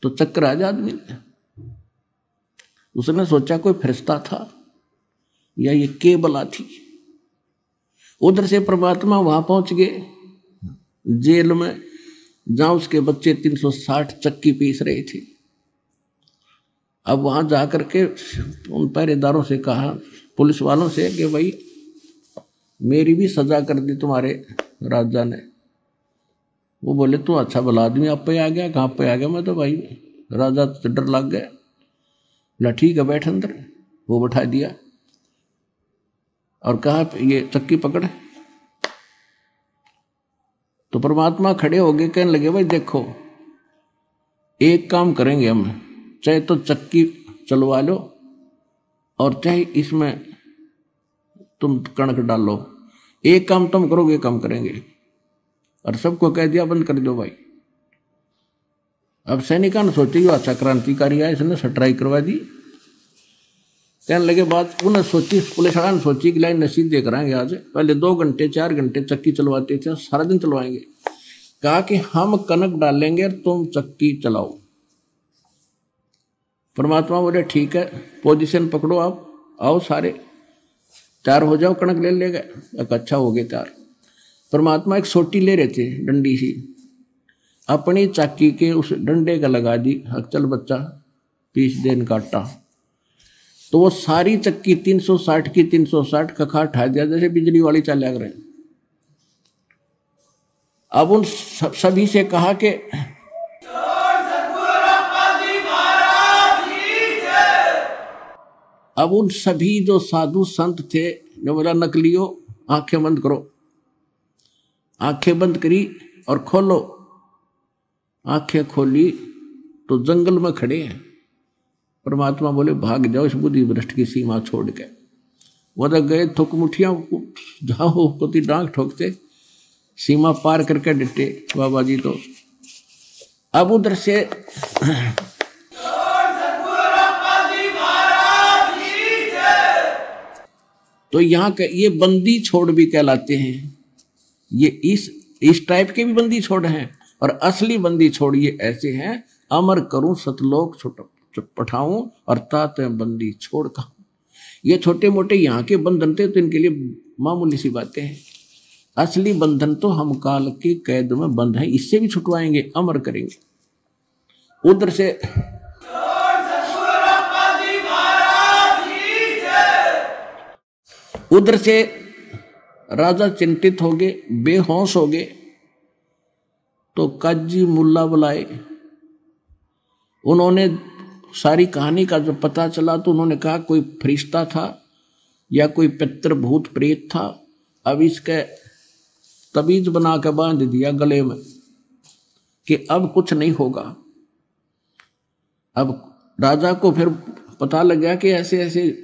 तो चक्कर आ जा आदमी। उसने सोचा कोई फरिश्ता था या ये केबला थी। उधर से परमात्मा वहां पहुंच गए जेल में, जहां उसके बच्चे 360 चक्की पीस रहे थे। अब वहां जाकर के उन पहरेदारों से कहा, पुलिस वालों से, कि भाई मेरी भी सजा कर दी तुम्हारे राजा ने। वो बोले तू अच्छा भला आदमी, आप पे आ गया, कहाँ पे आ गया। मैं तो भाई राजा तो डर लग गया। बोला ठीक है बैठ अंदर। वो बैठा दिया और कहा ये चक्की पकड़। तो परमात्मा खड़े हो गए, कहने लगे भाई देखो एक काम करेंगे हम, चाहे तो चक्की चलवा लो और चाहे इसमें तुम कणक डालो, एक काम तुम करोगे, काम करेंगे। और सबको कह दिया बंद कर दो भाई। अब सैनिका ने सोची जो अच्छा क्रांतिकारी है, इसने सटराई करवा दी। कहने लगे बात उन्हें सोची, पुलिस वाला ने सोची कि लाइन नसीब दे कराएंगे आज, पहले 2 घंटे 4 घंटे चक्की चलवाते थे, सारा दिन चलवाएंगे। कहा कि हम कनक डालेंगे और तुम चक्की चलाओ। परमात्मा बोले ठीक है, पोजीशन पकड़ो, आप आओ सारे तैयार हो जाओ, कणक ले लेगा। अच्छा हो गए तैयार। परमात्मा एक सोटी ले रहे थे डंडी सी, अपनी चाकी के उस डंडे का लगा दी, चल बच्चा पीस देन काटा। तो वो सारी चक्की 360 की 360 कखा उठा दिया, जैसे बिजली वाली चाल लग रहे। अब उन सभी से कहा कि अब उन सभी जो साधु संत थे ने बोला नकलियो आंखें बंद करो। आंखें बंद करी और खोलो। आंखें खोली तो जंगल में खड़े हैं। परमात्मा बोले भाग जाओ इस बुद्धि भ्रष्ट की सीमा छोड़ के। वो तो गए थुक मुठियां जाओ कोती डांग ठोकते, सीमा पार करके डटे बाबा जी। तो अब उधर से तो यहाँ के ये बंदी छोड़ भी कहलाते हैं। ये इस टाइप के भी बंदी छोड़ हैं और असली बंदी छोड़ ये ऐसे हैं, अमर करूं सतलोक पठाऊं और तात बंदी छोड़ कहूं। ये छोटे मोटे यहाँ के बंधन थे तो इनके लिए मामूली सी बातें हैं। असली बंधन तो हम काल की कैद में बंद हैं, इससे भी छुटवाएंगे, अमर करेंगे। उधर से राजा चिंतित हो गए, बेहोश हो गए। तो काजी मुल्ला बुलाए। उन्होंने सारी कहानी का जब पता चला तो उन्होंने कहा कोई फरिश्ता था या कोई पितर भूत प्रेत था। अब इसके तबीज बना के बांध दिया गले में कि अब कुछ नहीं होगा। अब राजा को फिर पता लग गया कि ऐसे ऐसे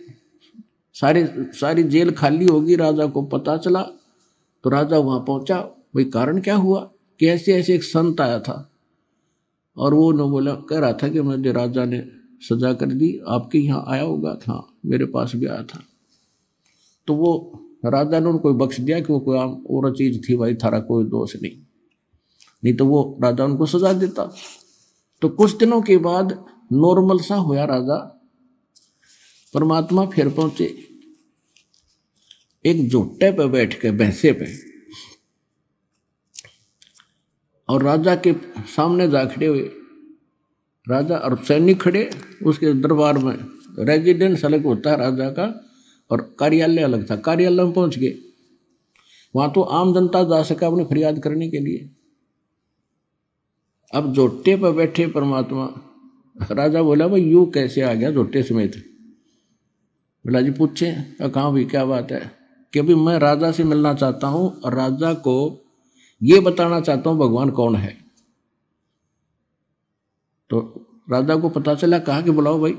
सारी जेल खाली होगी। राजा को पता चला तो राजा वहां पहुंचा। भाई कारण क्या हुआ कि ऐसे ऐसे एक संत आया था और वो न बोला कह रहा था कि मुझे राजा ने सजा कर दी, आपके यहाँ आया होगा। हाँ मेरे पास भी आया था। तो वो राजा ने उनको बख्श दिया कि वो कोई आम और चीज थी, भाई थारा कोई दोष नहीं तो वो राजा उनको सजा देता। तो कुछ दिनों के बाद नॉर्मल सा होया राजा। परमात्मा फिर पहुंचे एक जोटे पे बैठ के भैंसे पे, और राजा के सामने जा खड़े हुए। राजा और सैनिक खड़े उसके दरबार में। रेजिडेंस अलग होता है राजा का और कार्यालय अलग था। कार्यालय में पहुंच गए। वहां तो आम जनता जा सका अपनी फरियाद करने के लिए। अब जोटे पर बैठे परमात्मा। राजा बोला भाई यूं कैसे आ गया जोटे समेत? बोला जी पूछे। कहाँ भी क्या बात है? कि अभी मैं राजा से मिलना चाहता हूं और राजा को ये बताना चाहता हूं भगवान कौन है। तो राजा को पता चला, कहा कि बुलाओ भाई।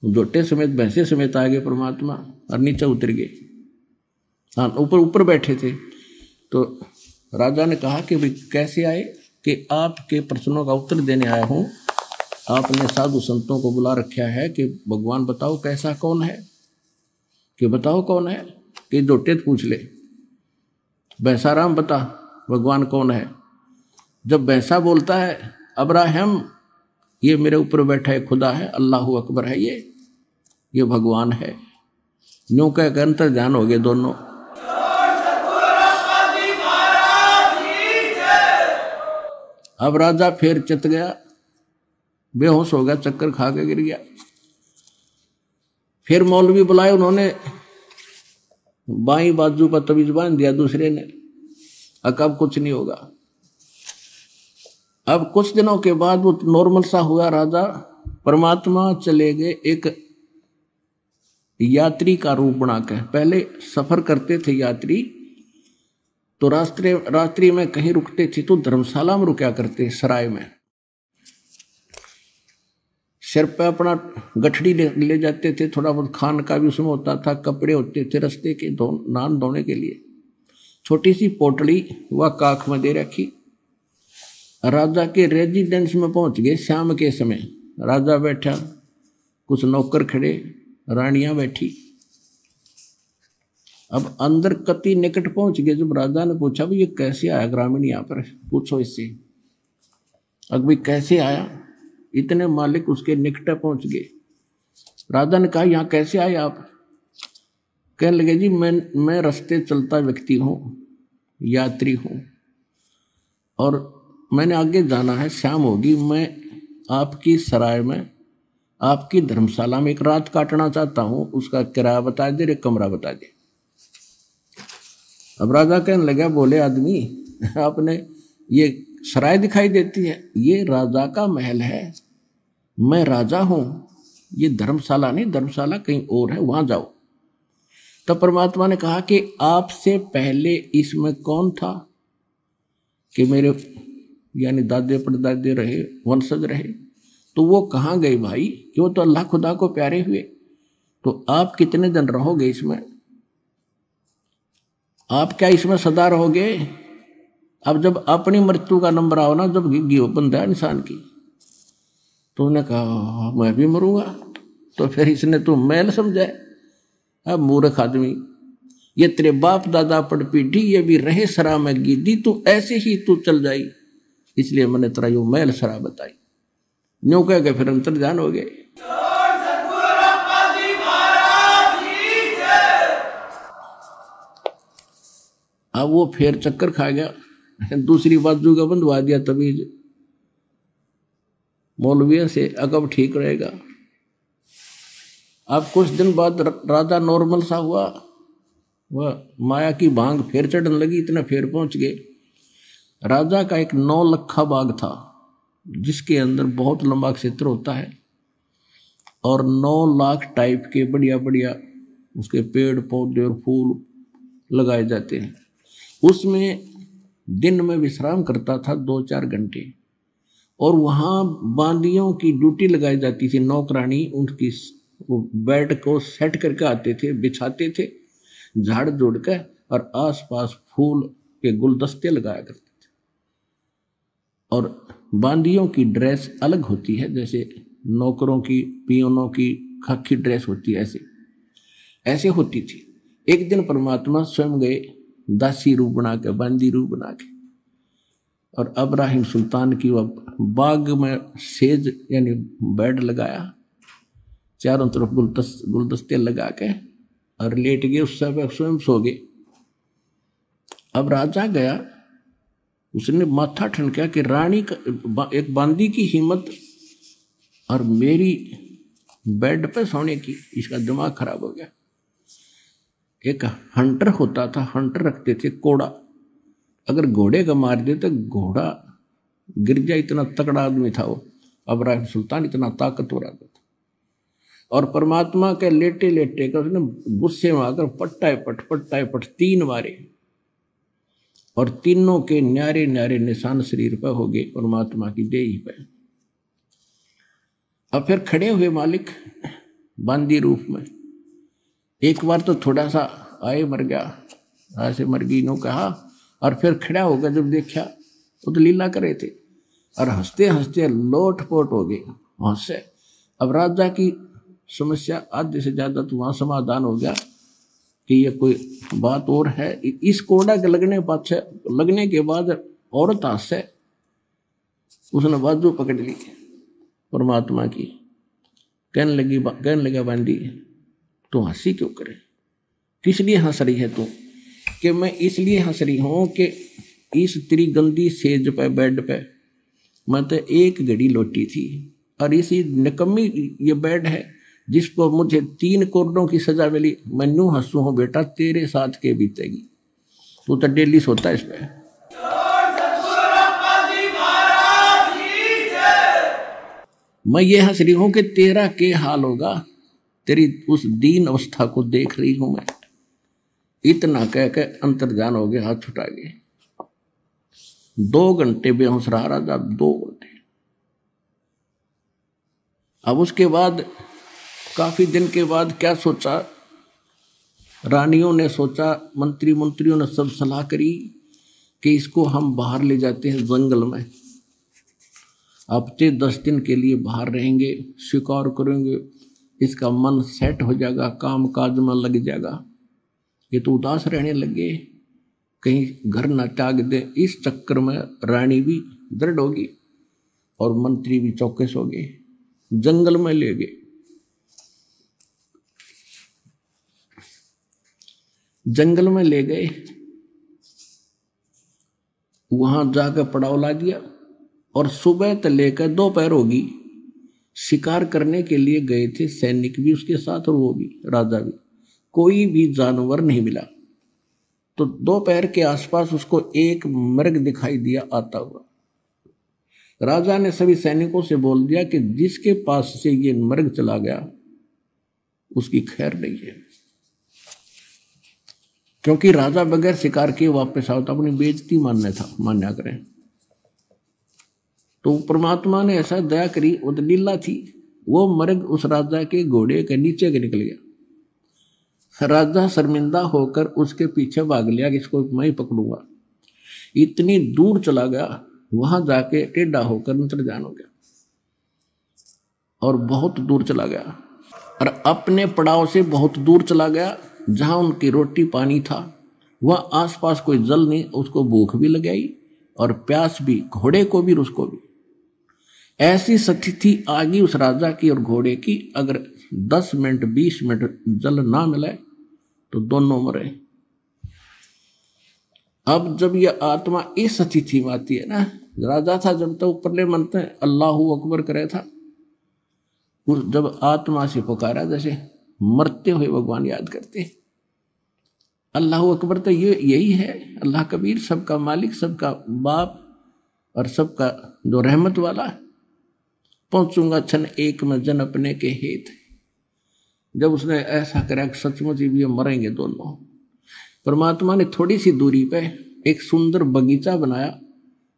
जोटे समेत भैंसे समेत आ गए परमात्मा और नीचे उतर गए। हाँ ऊपर बैठे थे। तो राजा ने कहा कि भाई कैसे आए? कि आपके प्रश्नों का उत्तर देने आया हूं। आपने साधु संतों को बुला रखा है कि भगवान बताओ कैसा कौन है, कि बताओ कौन है। कि जोटे पूछ ले, भैंसाराम बता भगवान कौन है। जब भैंसा बोलता है अब्राहम, ये मेरे ऊपर बैठा है खुदा है, अल्लाह अकबर है, ये भगवान है। न्यू कह अंतर ध्यान हो गए दोनों। अब राजा फिर चित गया, बेहोश हो गया, चक्कर खा के गिर गया। फिर मौलवी बुलाए उन्होंने, बाईं बाजू पर तवीज बांध दिया दूसरे ने। अब कुछ नहीं होगा। अब कुछ दिनों के बाद वो नॉर्मल सा हुआ राजा। परमात्मा चले गए एक यात्री का रूप बनाकर। पहले सफर करते थे यात्री तो रात्रि में कहीं रुकते थे तो धर्मशाला में रुका करते, सराय में। सिर पे अपना गठड़ी ले जाते थे, थोड़ा बहुत खान का भी उसमें होता था, कपड़े होते थे रस्ते के नान धोने के लिए। छोटी सी पोटली वह काख में दे रखी। राजा के रेजिडेंस में पहुंच गए शाम के समय। राजा बैठा, कुछ नौकर खड़े, रानियां बैठी। अब अंदर कति निकट पहुंच गए। जब राजा ने पूछा भाई ये कैसे आया ग्रामीण यहाँ पर, पूछो इससे। अब भाई कैसे आया? इतने मालिक उसके निकट पहुंच गए। राजा ने कहा यहाँ कैसे आए आप? कहने लगे जी मैं रास्ते चलता व्यक्ति हूँ, यात्री हूँ, और मैंने आगे जाना है, शाम होगी। मैं आपकी सराय में, आपकी धर्मशाला में एक रात काटना चाहता हूँ। उसका किराया बता दे, एक कमरा बता दे। अब राजा कहने लगा, बोले आदमी आपने ये सराय दिखाई देती है, ये राजा का महल है, मैं राजा हूं, ये धर्मशाला नहीं, धर्मशाला कहीं और है, वहां जाओ। तब परमात्मा ने कहा कि आपसे पहले इसमें कौन था कि मेरे यानी दादे परदादे रहे, वंशज रहे, तो वो कहाँ गए भाई? कि वो तो अल्लाह खुदा को प्यारे हुए। तो आप कितने दिन रहोगे इसमें? आप क्या इसमें सदा रहोगे? अब जब अपनी मृत्यु का नंबर आओ ना, जब गिग्गी हो बंदा है इंसान की, तो उन्होंने कहा मैं भी मरूंगा। तो फिर इसने तो मैल समझा है। अब मूर्ख आदमी, ये तेरे बाप दादा पड़ पीढ़ी, ये भी रहे सरा में गिद्दी, तू ऐसे ही तू चल जाई, इसलिए मैंने तेरा यो मैल सरा बताई। न्यू कह के फिर अंतर्ध्यान हो गए। अब वो फिर चक्कर खा गया, दूसरी बाजू का बंधवा दिया तबीज मौलवियों से, अकब ठीक रहेगा। अब कुछ दिन बाद राजा नॉर्मल सा हुआ, वह माया की भांग फिर चढ़ने लगी, इतना फिर पहुंच गए। राजा का एक 9 लखा बाग था, जिसके अंदर बहुत लंबा क्षेत्र होता है और 9 लाख टाइप के बढ़िया बढ़िया उसके पेड़ पौधे और फूल लगाए जाते हैं। उसमें दिन में विश्राम करता था 2-4 घंटे, और वहाँ बांदियों की ड्यूटी लगाई जाती थी। नौकरानी उनकी वो बेड को सेट करके आते थे, बिछाते थे झाड़ जोड़ कर, और आसपास फूल के गुलदस्ते लगाया करते थे। और बांदियों की ड्रेस अलग होती है, जैसे नौकरों की, पियोनों की खाकी ड्रेस होती है, ऐसे ऐसे होती थी। एक दिन परमात्मा स्वयं गए दासी रूप बना के, बांदी रूप बना के, और अब्राहिम सुल्तान की वह बाग में सेज यानी बेड लगाया, चारों तरफ गुलदस्ते लगा के, और लेट गए, उस समय स्वयं सो गए। अब राजा गया, उसने माथा ठनका कि रानी का एक बांदी की हिम्मत और मेरी बेड पे सोने की, इसका दिमाग खराब हो गया। एक हंटर होता था, हंटर रखते थे कोड़ा, अगर घोड़े का मार दे तो घोड़ा गिर जाए, इतना तगड़ा आदमी था वो अब्राहिम सुल्तान, इतना ताकतवर आदमी था। और परमात्मा के लेटे लेटे का उसने गुस्से में आकर पट्टाए पट 3 मारे, और तीनों के न्यारे न्यारे निशान शरीर पर हो गए, परमात्मा की देही पे। अब फिर खड़े हुए मालिक बांदी रूप में, एक बार तो थोड़ा सा आए मर गया, ऐसे मर गई नो कहा, और फिर खड़ा होगा जब देखा वो तो लीला करे थे, और हंसते हंसते लोट पोट हो गए हंसे। अब राजा की समस्या आधे से ज्यादा तो वहां समाधान हो गया कि ये कोई बात और है। इस कोड़ा के लगने के बाद औरत हंसे, उसने बाजू पकड़ ली परमात्मा की, कहने लगा बांदी तू हंसी क्यों करे, किस लिए हंस रही है तू? कि मैं इसलिए हंस रही हूं कि इस तेरी गंदी सेज पे बेड पे मैं तो एक घड़ी लौटी थी, और इसी निकम्मी ये बेड है जिसको मुझे 3 करोड़ों की सजा मिली। मैं न्यू हंसू हूं बेटा, तेरे साथ के बीतेगी, तू तो डेली सोता है इस पे। मैं ये हंस रही हूं कि तेरा के हाल होगा, तेरी उस दीन अवस्था को देख रही हूं मैं। इतना कह के अंतर्ध्यान हो गया, हाथ छुटा गए। 2 घंटे बेहोश रहा राजा, 2 घंटे। अब उसके बाद काफी दिन के बाद क्या सोचा, रानियों ने सोचा, मंत्रियों ने सब सलाह करी कि इसको हम बाहर ले जाते हैं जंगल में, हफ्ते 10 दिन के लिए बाहर रहेंगे, शिकार करेंगे, इसका मन सेट हो जाएगा, काम काज में लग जाएगा। ये तो उदास रहने लगे, कहीं घर न त्याग दे। इस चक्कर में रानी भी दृढ़ होगी और मंत्री भी चौकस हो गए, जंगल में ले गए। जंगल में ले गए, वहां जाकर पड़ाव ला दिया, और सुबह से लेकर दोपहर होगी, शिकार करने के लिए गए थे सैनिक भी उसके साथ और वो भी राजा भी, कोई भी जानवर नहीं मिला। तो दोपहर के आसपास उसको एक मृग दिखाई दिया आता हुआ। राजा ने सभी सैनिकों से बोल दिया कि जिसके पास से ये मर्ग चला गया उसकी खैर नहीं है, क्योंकि राजा बगैर शिकार किए वापस आओ तो अपनी बेइज्जती मान्या करें। तो परमात्मा ने ऐसा दया करी, वो तो लीला थी, वो मर्ग उस राजा के घोड़े के नीचे के निकल गया। राजा शर्मिंदा होकर उसके पीछे भाग लिया कि इसको मैं ही पकड़ूंगा। इतनी दूर चला गया, वहां जाके टेढ़ा होकर अंतर्धान हो गया और बहुत दूर चला गया, और अपने पड़ाव से बहुत दूर चला गया जहां उनकी रोटी पानी था। वह आसपास कोई जल नहीं, उसको भूख भी लग गई और प्यास भी, घोड़े को भी उसको भी। ऐसी स्थिति आ गई उस राजा की और घोड़े की, अगर 10 मिनट 20 मिनट जल ना मिले तो दोनों मरे। अब जब यह आत्मा इस स्थिति में आती है ना, राजा था जब तक ऊपरले मनते अल्लाहू अकबर करे था, उस जब आत्मा से पुकारा जैसे मरते हुए भगवान याद करते, अल्लाहू अकबर तो ये यही है, अल्लाह कबीर, सबका मालिक, सबका बाप और सबका जो रहमत वाला। पहुंचूंगा क्षण एक में जन अपने के हेत। जब उसने ऐसा करा सचमुच भी मरेंगे दोनों। परमात्मा ने थोड़ी सी दूरी पे एक सुंदर बगीचा बनाया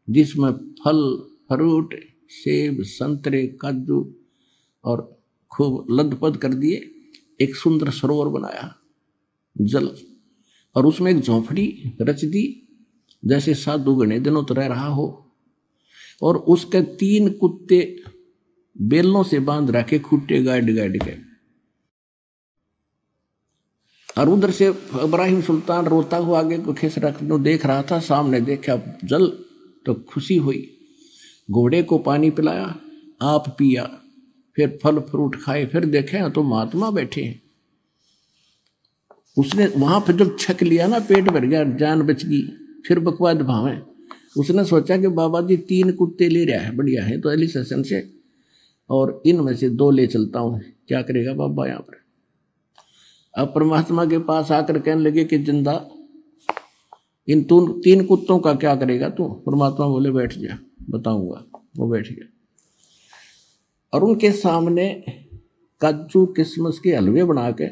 जिसमें फल फ्रूट, सेब, संतरे, काजू और खूब लदपद कर दिए। एक सुंदर सरोवर बनाया जल, और उसमें एक झोंपड़ी रच दी जैसे साधु घने दिनों तो रह रहा हो, और उसके 3 कुत्ते बेलों से बांध रखे, खूटे गाड़ गाड़ के। और उधर से इब्राहिम सुल्तान रोता हुआ आगे को खिस रखने देख रहा था। सामने देखा जल तो खुशी हुई, घोड़े को पानी पिलाया, आप पिया, फिर फल फ्रूट खाए, फिर देखे तो महात्मा बैठे हैं। उसने वहां पर जब छक लिया ना, पेट भर गया, जान बच गई, फिर बकवाद भावे। उसने सोचा कि बाबा जी 3 कुत्ते ले रहा है, बढ़िया है, तो एली सेशन से, और इनमें से 2 ले चलता हूं। क्या करेगा बाबा यहाँ पर? अब परमात्मा के पास आकर कहने लगे कि जिंदा इन 3 कुत्तों का क्या करेगा तू? परमात्मा बोले बैठ जा, बताऊंगा। वो बैठ गया और उनके सामने काजू किशमिश के हलवे बना के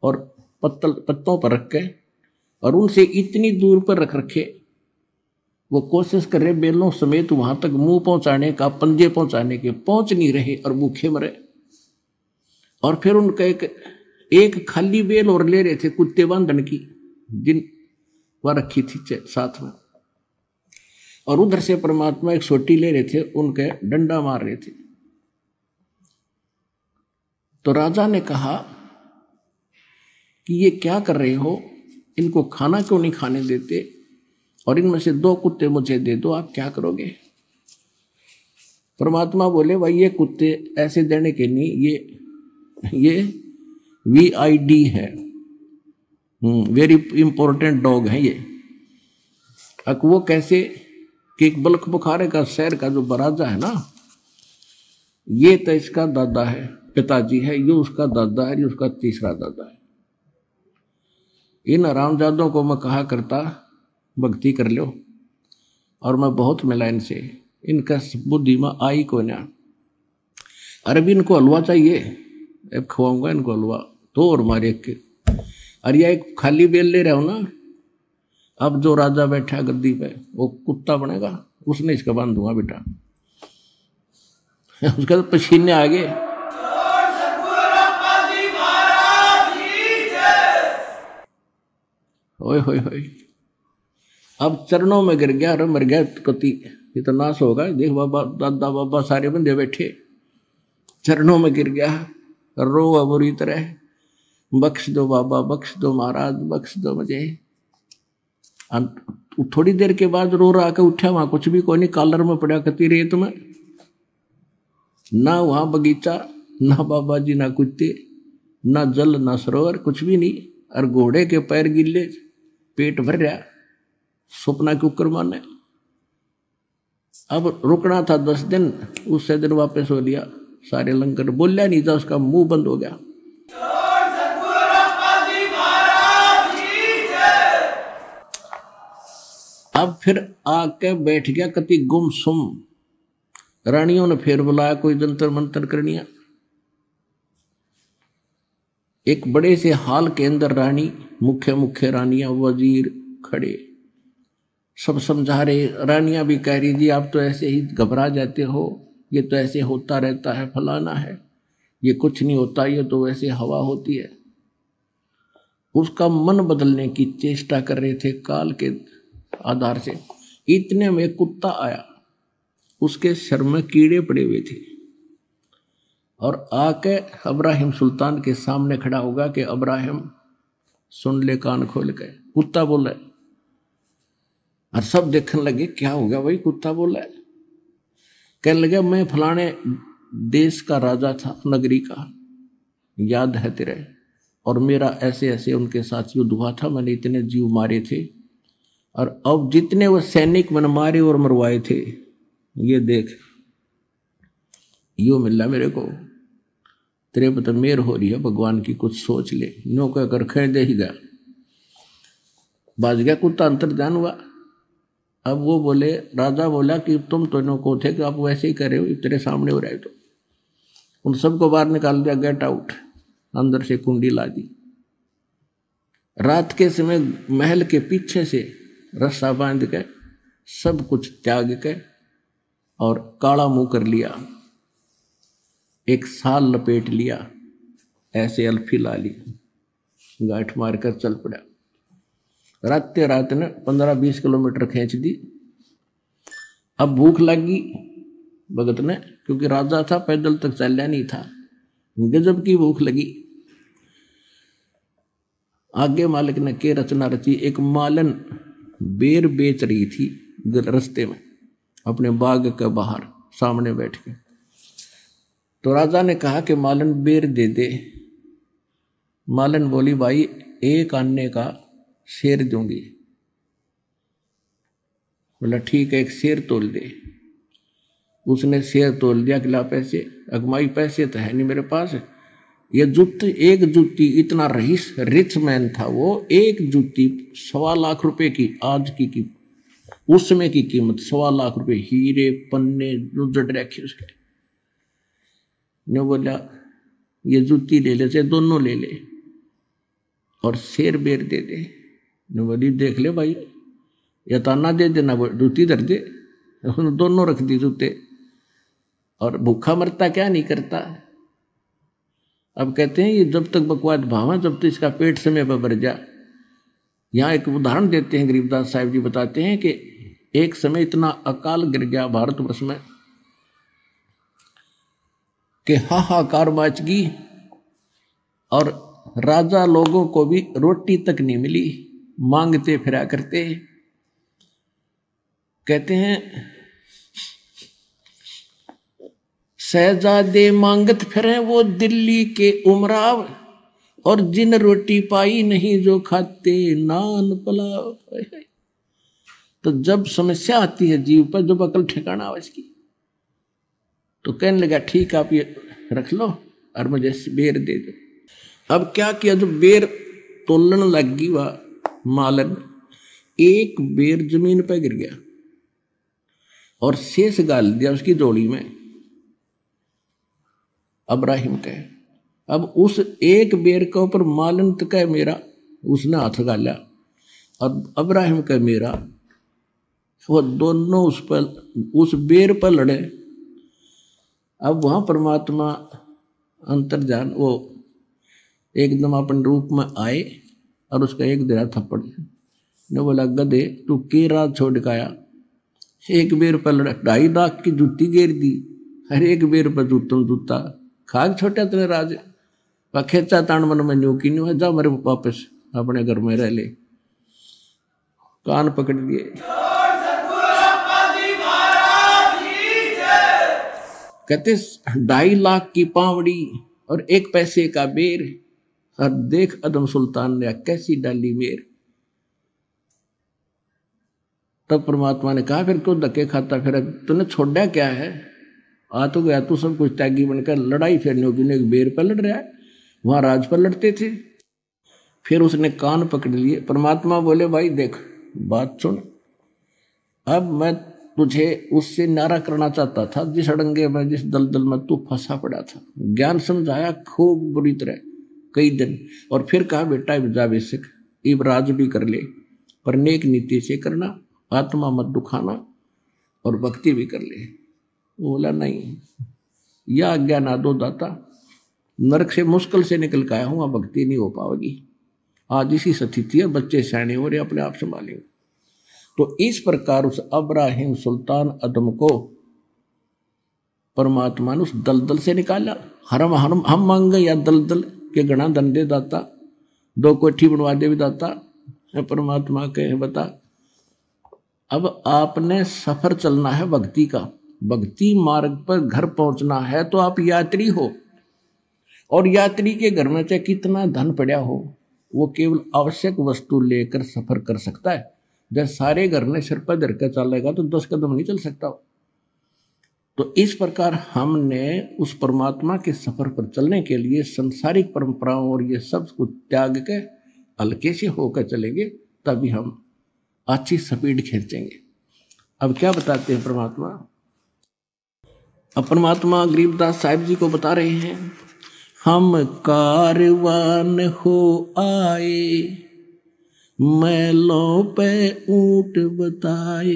और पत्तों पर रख के, और उनसे इतनी दूर पर रख रखे, वो कोशिश कर रहे बेलों समेत वहां तक मुंह पहुंचाने का, पंजे पहुंचाने के, पहुंच नहीं रहे और भूखे मरे। और फिर उनका एक खाली बेल और ले रहे थे कुत्ते बांधन की, जिन वह रखी थी साथ में, और उधर से परमात्मा एक सोटी ले रहे थे, उनके डंडा मार रहे थे। तो राजा ने कहा कि ये क्या कर रहे हो, इनको खाना क्यों नहीं खाने देते, और इनमें से 2 कुत्ते मुझे दे दो, आप क्या करोगे? परमात्मा बोले भाई ये कुत्ते ऐसे देने के नहीं, ये VID है, वेरी इंपॉर्टेंट डॉग है ये। अब वो कैसे कि एक बल्ख बुखारे का शहर का जो राजा है ना, ये तो इसका दादा है, पिताजी है, ये उसका दादा है, ये उसका तीसरा दादा है। इन हरामजादों को मैं कहा करता भक्ति कर लो, और मैं बहुत मिला इनसे, इनका बुद्धि में आई को ना। अरे भी इनको हलवा चाहिए, अब खवाऊंगा इनको हलवा, तो और मारे के। अरे यह एक खाली बेल ले रहा हूं ना, अब जो राजा बैठा गद्दी पे वो कुत्ता बनेगा, उसने इसका बांध दूंगा बेटा। उसका तो पसीने आ गए। ओए होए होए, अब चरणों में गिर गया, अरे मर गया कति, ये तो नाश होगा। देख बाबा, दादा बाबा सारे बंदे बैठे, चरणों में गिर गया, रो बुरी तरह, बख्श दो बाबा, बख्श दो महाराज, बख्श दो मुझे। थोड़ी देर के बाद रो रहा के उठा, वहां कुछ भी कोई नहीं, कॉलर में पड़ा कती रेत में, ना वहां बगीचा, ना बाबा जी, ना कुत्ते, ना जल, ना सरोवर, कुछ भी नहीं। और घोड़े के पैर गिल्ले, पेट भर रहा, सपना के ऊपर माने। अब रुकना था 10 दिन, उससे दिन वापस हो लिया। सारे लंगर बोलिया नहीं था, उसका मुंह बंद हो गया। अब फिर आके बैठ गया कति गुमसुम, रानियों ने फिर बुलाया कोई जंतर मंतर करनिया। एक बड़े से हाल के अंदर रानी मुख्य मुख्य रानियां वजीर खड़े, सब समझा रहे। रानियां भी कह रही जी आप तो ऐसे ही घबरा जाते हो, ये तो ऐसे होता रहता है, फलाना है, ये कुछ नहीं होता, ये तो वैसे हवा होती है। उसका मन बदलने की चेष्टा कर रहे थे काल के आधार से। इतने में कुत्ता आया, उसके सर में कीड़े पड़े हुए थे और आके अब्राहिम सुल्तान के सामने खड़ा होगा कि अब्राहिम सुन ले कान खोल के। कुत्ता बोला और सब देखने लगे क्या हो गया भाई, कुत्ता बोला है। कहने लगे मैं फलाने देश का राजा था, नगरी का, याद है तेरे, और मेरा ऐसे ऐसे उनके साथ युद्ध हुआ था, मैंने इतने जीव मारे थे, और अब जितने वो सैनिक मैंने मारे और मरवाए थे ये देख, यो मिला मेरे को, तेरे पर तो मेहर हो रही है भगवान की, कुछ सोच ले। नो कहकर खेल दे ही गया, बाज गया कुत्ता, अंतर ध्यान हुआ। अब वो बोले, राजा बोला कि तुम तो नो को थे कि आप वैसे ही करे हो, तेरे सामने हो रहा है। तो उन सबको बाहर निकाल दिया, गेट आउट, अंदर से कुंडी ला दी। रात के समय महल के पीछे से रस्सा बांध के सब कुछ त्याग के और काला मुंह कर लिया, एक साल लपेट लिया, ऐसे अल्फी ला ली, गांठ मारकर चल पड़ा। रात ने 15-20 किलोमीटर खींच दी। अब भूख लगी भगत ने, क्योंकि राजा था, पैदल तक चलना नहीं था, गजब की भूख लगी। आगे मालिक ने के रचना रची, एक मालन बेर बेच रही थी रास्ते में अपने बाग के बाहर सामने बैठ के। तो राजा ने कहा कि मालन बेर दे दे। मालन बोली भाई एक आने का शेर दूंगी। बोला ठीक है, एक शेर तोल दे। उसने शेर तोल दिया, खिला पैसे, अगमाई पैसे तो है नहीं मेरे पास। ये जूती, एक जूती, इतना रिच मैन था वो, एक जूती 1.25 लाख रुपए की, आज की उस समय की कीमत 1.25 लाख रुपए, हीरे पन्ने जो जड़ रखे उसके। ने बोला ये जूती ले ले, से दोनों ले ले और शेर बेर दे दे। ने बोली देख ले भाई, या ताना दे देना, जूती धर दे। दोनों रख दी जूते, और भूखा मरता क्या नहीं करता। अब कहते हैं ये जब तक बकवाद भावा, जब तक इसका पेट समय पर भर जा। यहाँ एक उदाहरण देते हैं, गरीबदास साहिब जी बताते हैं कि एक समय इतना अकाल गिर गया भारतवर्ष में कि हाहाकार मच गई, और राजा लोगों को भी रोटी तक नहीं मिली, मांगते फिरा करते। कहते हैं शहजादे मांगत फिरे वो दिल्ली के उमराव, और जिन रोटी पाई नहीं जो खाते नान पुलाव। तो जब समस्या आती है जीव पर, जब अकल ठिकाना हो इसकी, तो कहने लगा ठीक आप ये रख लो और मुझे बेर दे दो। अब क्या किया, जब बेर तोलन लग गई वह मालन, एक बेर जमीन पर गिर गया और शेष गाल दिया उसकी जोड़ी में अब्राहिम के। अब उस एक बेर के ऊपर मालन तक है मेरा, उसने हाथ गाला, और अब्राहिम का मेरा, वो दोनों उस बेर पर लड़े। अब वहां परमात्मा अंतर्जान वो एकदम अपन रूप में आए और उसका एक दिया थप्पड़ ने बोला गधे तू के रात छोड़ गया, एक बेर पर लड़ा, 2.5 लाख की जूती गेर दी, हर एक बेर पर जूता खाग छोटा तेरे राज खेचा तान मन में न्यू की न्यू है, जा मेरे वापस अपने घर में रह ले। कान पकड़ लिए, कहते 2.5 लाख की पावड़ी और 1 पैसे का बेर, और देख अदम सुल्तान ने कैसी डाली मेर। तब परमात्मा ने कहा फिर क्यों धक्के खाता, फिर तूने छोड़ा क्या है, आ तो गया तू सब कुछ त्यागी बनकर, लड़ाई फिर नहीं होगी, एक बेर पर लड़ रहा है, वहां राज पर लड़ते थे। फिर उसने कान पकड़ लिए। परमात्मा बोले भाई देख बात सुन, अब मैं तुझे उससे नारा करना चाहता था, जिस अड़ंगे में जिस दलदल में तू फंसा पड़ा था। ज्ञान समझाया खूब बुरी तरह कई दिन, और फिर कहा बेटा इब जा बेसिक, इब राज भी कर ले, पर नेक नीति से करना, आत्मा मत दुखाना, और भक्ति भी कर ले। वो बोला नहीं, यह आज्ञा ना दो दाता, नरक से मुश्किल से निकल के आया हूँ, भक्ति नहीं हो पाएगी। आज इसी स्थिति है, बच्चे सयाने हो रहे, अपने आप संभालेंगे। तो इस प्रकार उस अब्राहिम सुल्तान अदम को परमात्मा ने उस दलदल से निकाला। हम मांगे या दलदल के गणा दंडे दाता, दो कोठी बनवा दे भी दाता। परमात्मा कहे बता, अब आपने सफर चलना है भक्ति का, भक्ति मार्ग पर घर पहुंचना है, तो आप यात्री हो, और यात्री के घर में चाहे कितना धन पड़ा हो, वो केवल आवश्यक वस्तु लेकर सफर कर सकता है। जब सारे घर ने सिर पर धर कर चलेगा तो 10 कदम नहीं चल सकता। तो इस प्रकार हमने उस परमात्मा के सफर पर चलने के लिए संसारिक परंपराओं और ये सब कुछ त्याग के हल्के से होकर चलेंगे, तभी हम अच्छी स्पीड खींचेंगे। अब क्या बताते हैं परमात्मा? अब परमात्मा गरीबदास साहिब जी को बता रहे हैं, हम कारवान हो आए, मैलों पे ऊंट बताए,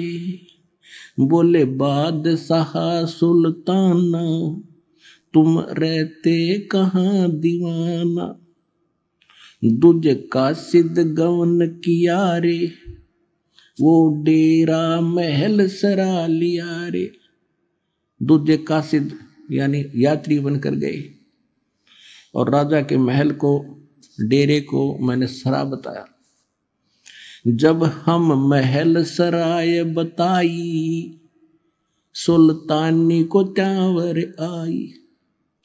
बोले बादशाह सुल्ताना, तुम रहते कहाँ दीवाना, दूज का सिद्ध गवन किया रे, वो डेरा महल सरा लिया रे। दूजे का सिद्ध यानी यात्री बनकर गए, और राजा के महल को, डेरे को मैंने सरा बताया। जब हम महल सराय बताई, सुल्तानी को त्यांवर आई।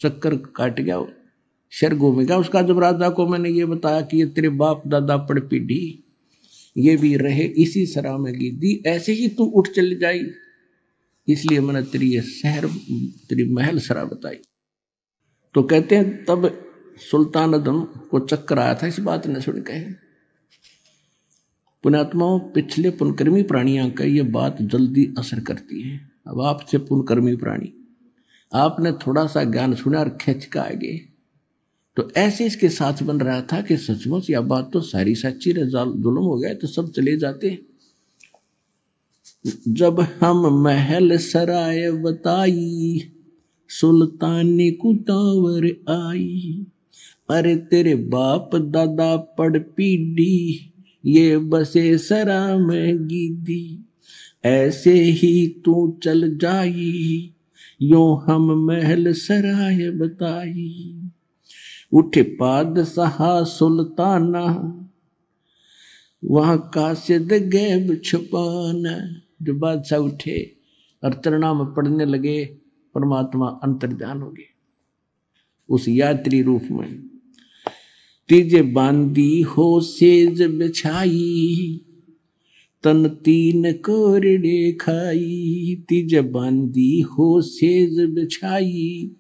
चक्कर काट गया, शर घूम गया उसका। जब राजा को मैंने ये बताया कि ये तेरे बाप दादा पड़ पीढ़ी ये भी रहे इसी सरा में गिद्दी, ऐसे ही तू उठ चली जाई, इसलिए मैंने तेरी ये शहर, तेरी महल सरा बताई। तो कहते हैं तब सुल्तान अदम को चक्कर आया था इस बात ने सुन के। पुण्यात्माओं, पिछले पुनकर्मी प्राणियों का ये बात जल्दी असर करती है। अब आपसे पुनकर्मी प्राणी, आपने थोड़ा सा ज्ञान सुना और खिंच का आगे, तो ऐसे इसके साथ बन रहा था कि सचमुच यह बात तो सारी सच्ची रे, जुल्म हो गया तो सब चले जाते। जब हम महल सराय बताई, सुल्तानी को त्यांवर आई, अरे तेरे बाप दादा पड़ पीढ़ी, ये बसे सरा में गिद्दी, ऐसे ही तू चल जाई, यो हम महल सराय बताई। उठे बादशाह सुल्ताना, वहां कासिद गैब छुपाना। जो बादशाह उठे और चरणा में पढ़ने लगे, परमात्मा अंतर्ध्यान हो गए उस यात्री रूप में। तीजे बांदी हो सेज बिछाई, तन तीन कोरडे खाई। तीजे बांदी हो सेज बिछाई,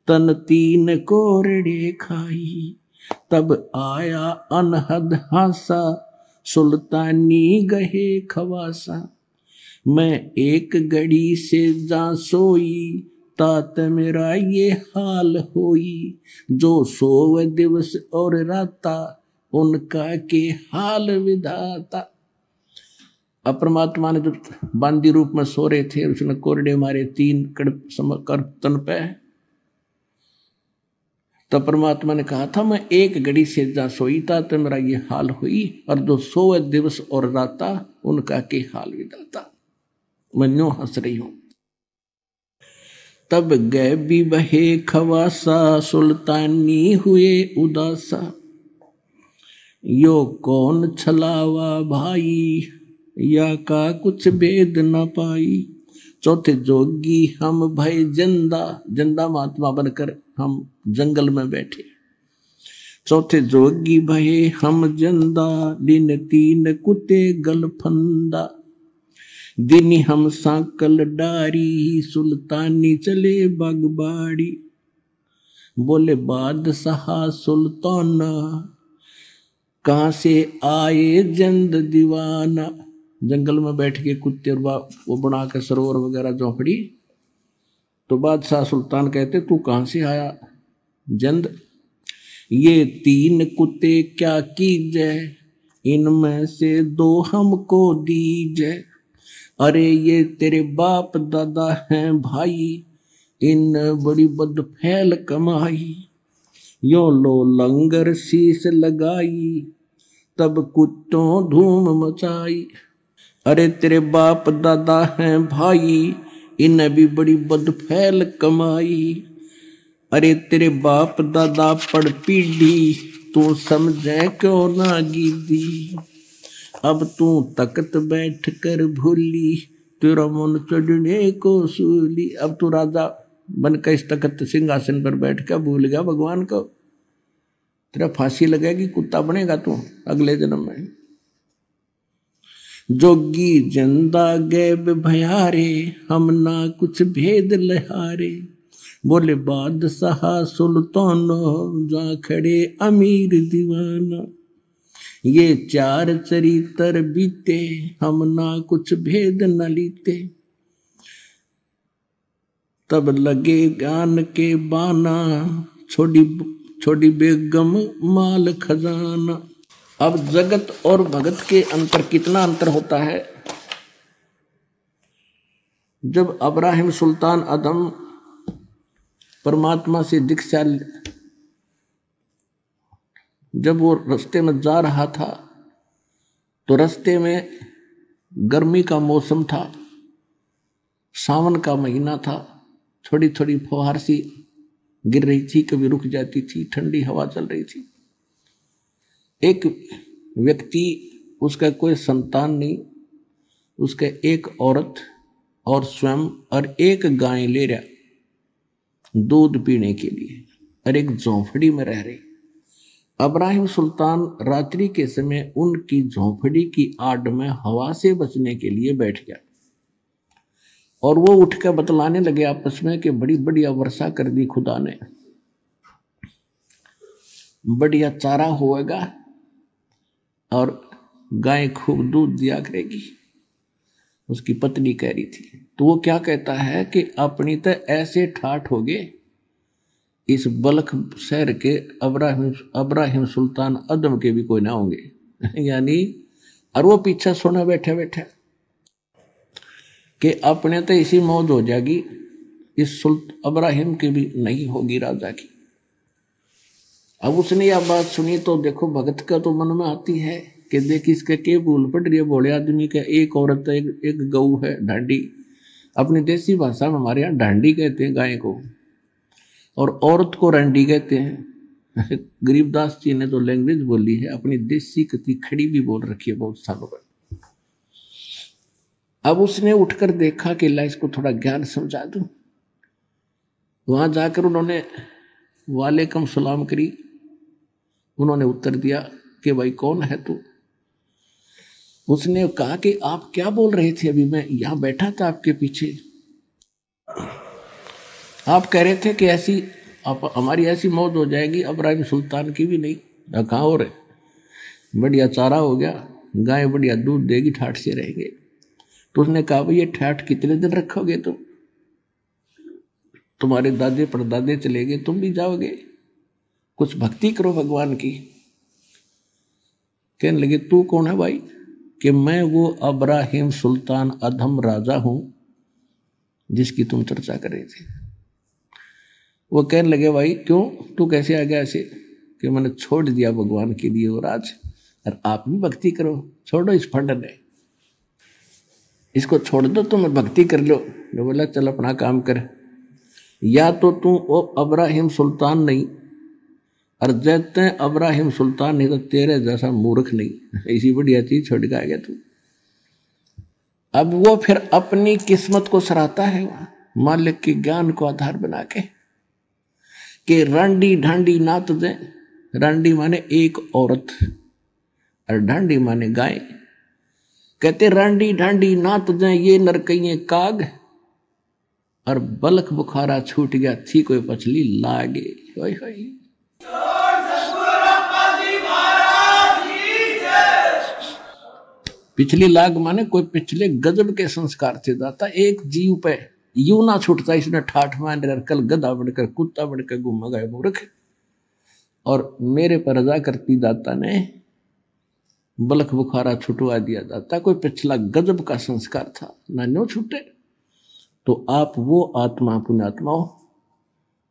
तन तीन कोरडे खाई। तब आया अनहद हासा, सुल्तानी गहे खवासा। मैं एक घड़ी से जा सोई, तात मेरा ये हाल होई। जो सोव दिवस और राता, उनका के हाल विधाता। अब परमात्मा ने जो बांदी रूप में सो रहे थे, उसने कोरडे मारे 3 कर तन पे। तब परमात्मा ने कहा था, मैं एक घड़ी से जा सोई था तो मेरा ये हाल हुई, और जो सोए दिवस और राता, उनका के हाल विधाता। मैं न्यों हंस रही हूं। तब गए भी बहे खवासा, सुल्तानी हुए उदासा। यो कौन छलावा भाई, या का कुछ भेद न पाई। चौथे जोगी हम भय जिंदा, जिंदा महात्मा बनकर हम जंगल में बैठे। चौथे जोगी भये हम जिंदा, दिन 3 कुत्ते गलफंदा। दिनी हम सांकल डारी, सुल्तानी चले बागबाड़ी। बोले बादशाह सुल्ताना, कहाँ से आए जंद दीवाना। जंगल में बैठ के कुत्ते और वो बना के सरोवर वगैरह झोंपड़ी। तो बादशाह सुल्तान कहते तू कहाँ से आया जंद? ये 3 कुत्ते क्या कीजे, इनमें से 2 हमको दीजे। अरे ये तेरे बाप दादा हैं भाई, इन बड़ी बदफैल कमाई। यो लो लंगर शीश लगाई, तब कुत्तों धूम मचाई। अरे तेरे बाप दादा हैं भाई, इन्हें भी बड़ी बदफैल कमाई। अरे तेरे बाप दादा पढ़ पीढ़ी, तू समझे क्यों ना गीदी। अब तू तख्त बैठ कर भूली, तेरा मन चढ़ने को सूली। अब तू राजा बन के इस तख्त सिंहासन पर बैठ कर भूल गया भगवान को। तेरा फांसी लगेगी, कुत्ता बनेगा तू अगले जन्म में। जोगी जिंदा गैब भयारे, हम ना कुछ भेद लहारे। बोले बादशाह सुल्ताना, जा खड़े अमीर दीवाना। ये 4 चरित्र बीते, हम ना कुछ भेद न लीते। तब लगे ज्ञान के बाना, छोड़ी बेगम माल खजाना। अब जगत और भगत के अंतर कितना अंतर होता है। जब अब्राहिम सुल्तान अदम परमात्मा से दीक्षा, जब वो रास्ते में जा रहा था तो रास्ते में गर्मी का मौसम था, सावन का महीना था। थोड़ी थोड़ी फुहार सी गिर रही थी, कभी रुक जाती थी, ठंडी हवा चल रही थी। एक व्यक्ति, उसका कोई संतान नहीं, उसका एक औरत और स्वयं और एक गाय ले रहा दूध पीने के लिए, और एक झोंपड़ी में रह रही। अब्राहिम सुल्तान रात्रि के समय उनकी झोंपड़ी की आड़ में हवा से बचने के लिए बैठ गया, और वो उठ कर बतलाने लगे आपस में कि बड़ी बढ़िया वर्षा कर दी खुदा ने, बढ़िया चारा होएगा और गाय खूब दूध दिया करेगी। उसकी पत्नी कह रही थी। तो वो क्या कहता है कि अपनी तो ऐसे ठाठ हो गए, इस बल्ख शहर के अब्राहिम सुल्तान अदम के भी कोई ना होंगे यानी, और वो पीछे सोना बैठे बैठे कि अपने तो इसी मौज हो जाएगी, इस अब्राहिम की भी नहीं होगी राजा की। अब उसने यह बात सुनी तो देखो भगत का तो मन में आती है कि देख इसके के भूल पड़ रही है भोले आदमी का। एक औरत है, एक गऊ है ढांडी, अपनी देसी भाषा में हमारे यहाँ ढांडी कहते हैं गाय को, और औरत को रंडी कहते हैं। गरीबदास जी ने तो लैंग्वेज बोली है अपनी देसी कति खड़ी भी बोल रखी है बहुत सालों पर। अब उसने उठकर देखा कि ला इसको थोड़ा ज्ञान समझा दूं। वहां जाकर उन्होंने वालेकुम सलाम करी। उन्होंने उत्तर दिया कि भाई कौन है तू? उसने कहा कि आप क्या बोल रहे थे, अभी मैं यहां बैठा था आपके पीछे, आप कह रहे थे कि ऐसी हमारी ऐसी मौत हो जाएगी, अब्राहिम सुल्तान की भी नहीं। कहाँ हो रहे, बढ़िया चारा हो गया, गाय बढ़िया दूध देगी, ठाठ से रहेंगे। तो उसने कहा भाई ये ठाठ कितने दिन रखोगे तुम? तुम्हारे दादे परदादे चले गए, तुम भी जाओगे, कुछ भक्ति करो भगवान की। कहने लगे तू कौन है भाई? कि मैं वो अब्राहिम सुल्तान अधम राजा हूं जिसकी तुम चर्चा कर रहे थे। वो कहने लगे भाई क्यों, तू कैसे आ गया ऐसे? कि मैंने छोड़ दिया भगवान के लिए वो राज, और आप भी भक्ति करो, छोड़ो इस फंड ने, इसको छोड़ दो, तो मैं भक्ति कर लो। जो बोला चल अपना काम कर, या तो तू वो अब्राहिम सुल्तान नहीं, और जैते अब्राहिम सुल्तान नहीं तो तेरे जैसा मूर्ख नहीं, ऐसी बढ़िया चीज छोड़ के आ गया तू। अब वो फिर अपनी किस्मत को सराहता है मालिक के ज्ञान को आधार बना के, कि रांडी ढांडी नात दे। रांडी माने एक औरत और ढांडी माने गाय। कहते रांडी ढांडी नात दे ये नरकइये काग, और बलख बुखारा छूट गया थी कोई पछली लागे। होय होय। पिछली लाग माने कोई पिछले गजब के संस्कार थे दाता। एक जीव पे यू ना छूटता, इसने ठाठ मान रहा, कल गधा बनकर कुत्ता बनकर घूम गए मूर्ख। और मेरे पर रजा करती दाता ने बलख बुखारा छुटवा दिया दाता। कोई पिछला गजब का संस्कार था ना, न्यों छूटे। तो आप वो आत्मा पुण्यात्मा हो,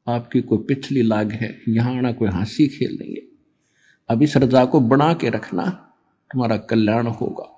आपकी कोई पिछली लाग है, यहां आना कोई हंसी खेल नहीं है। अब इस रजा को बना के रखना, तुम्हारा कल्याण होगा।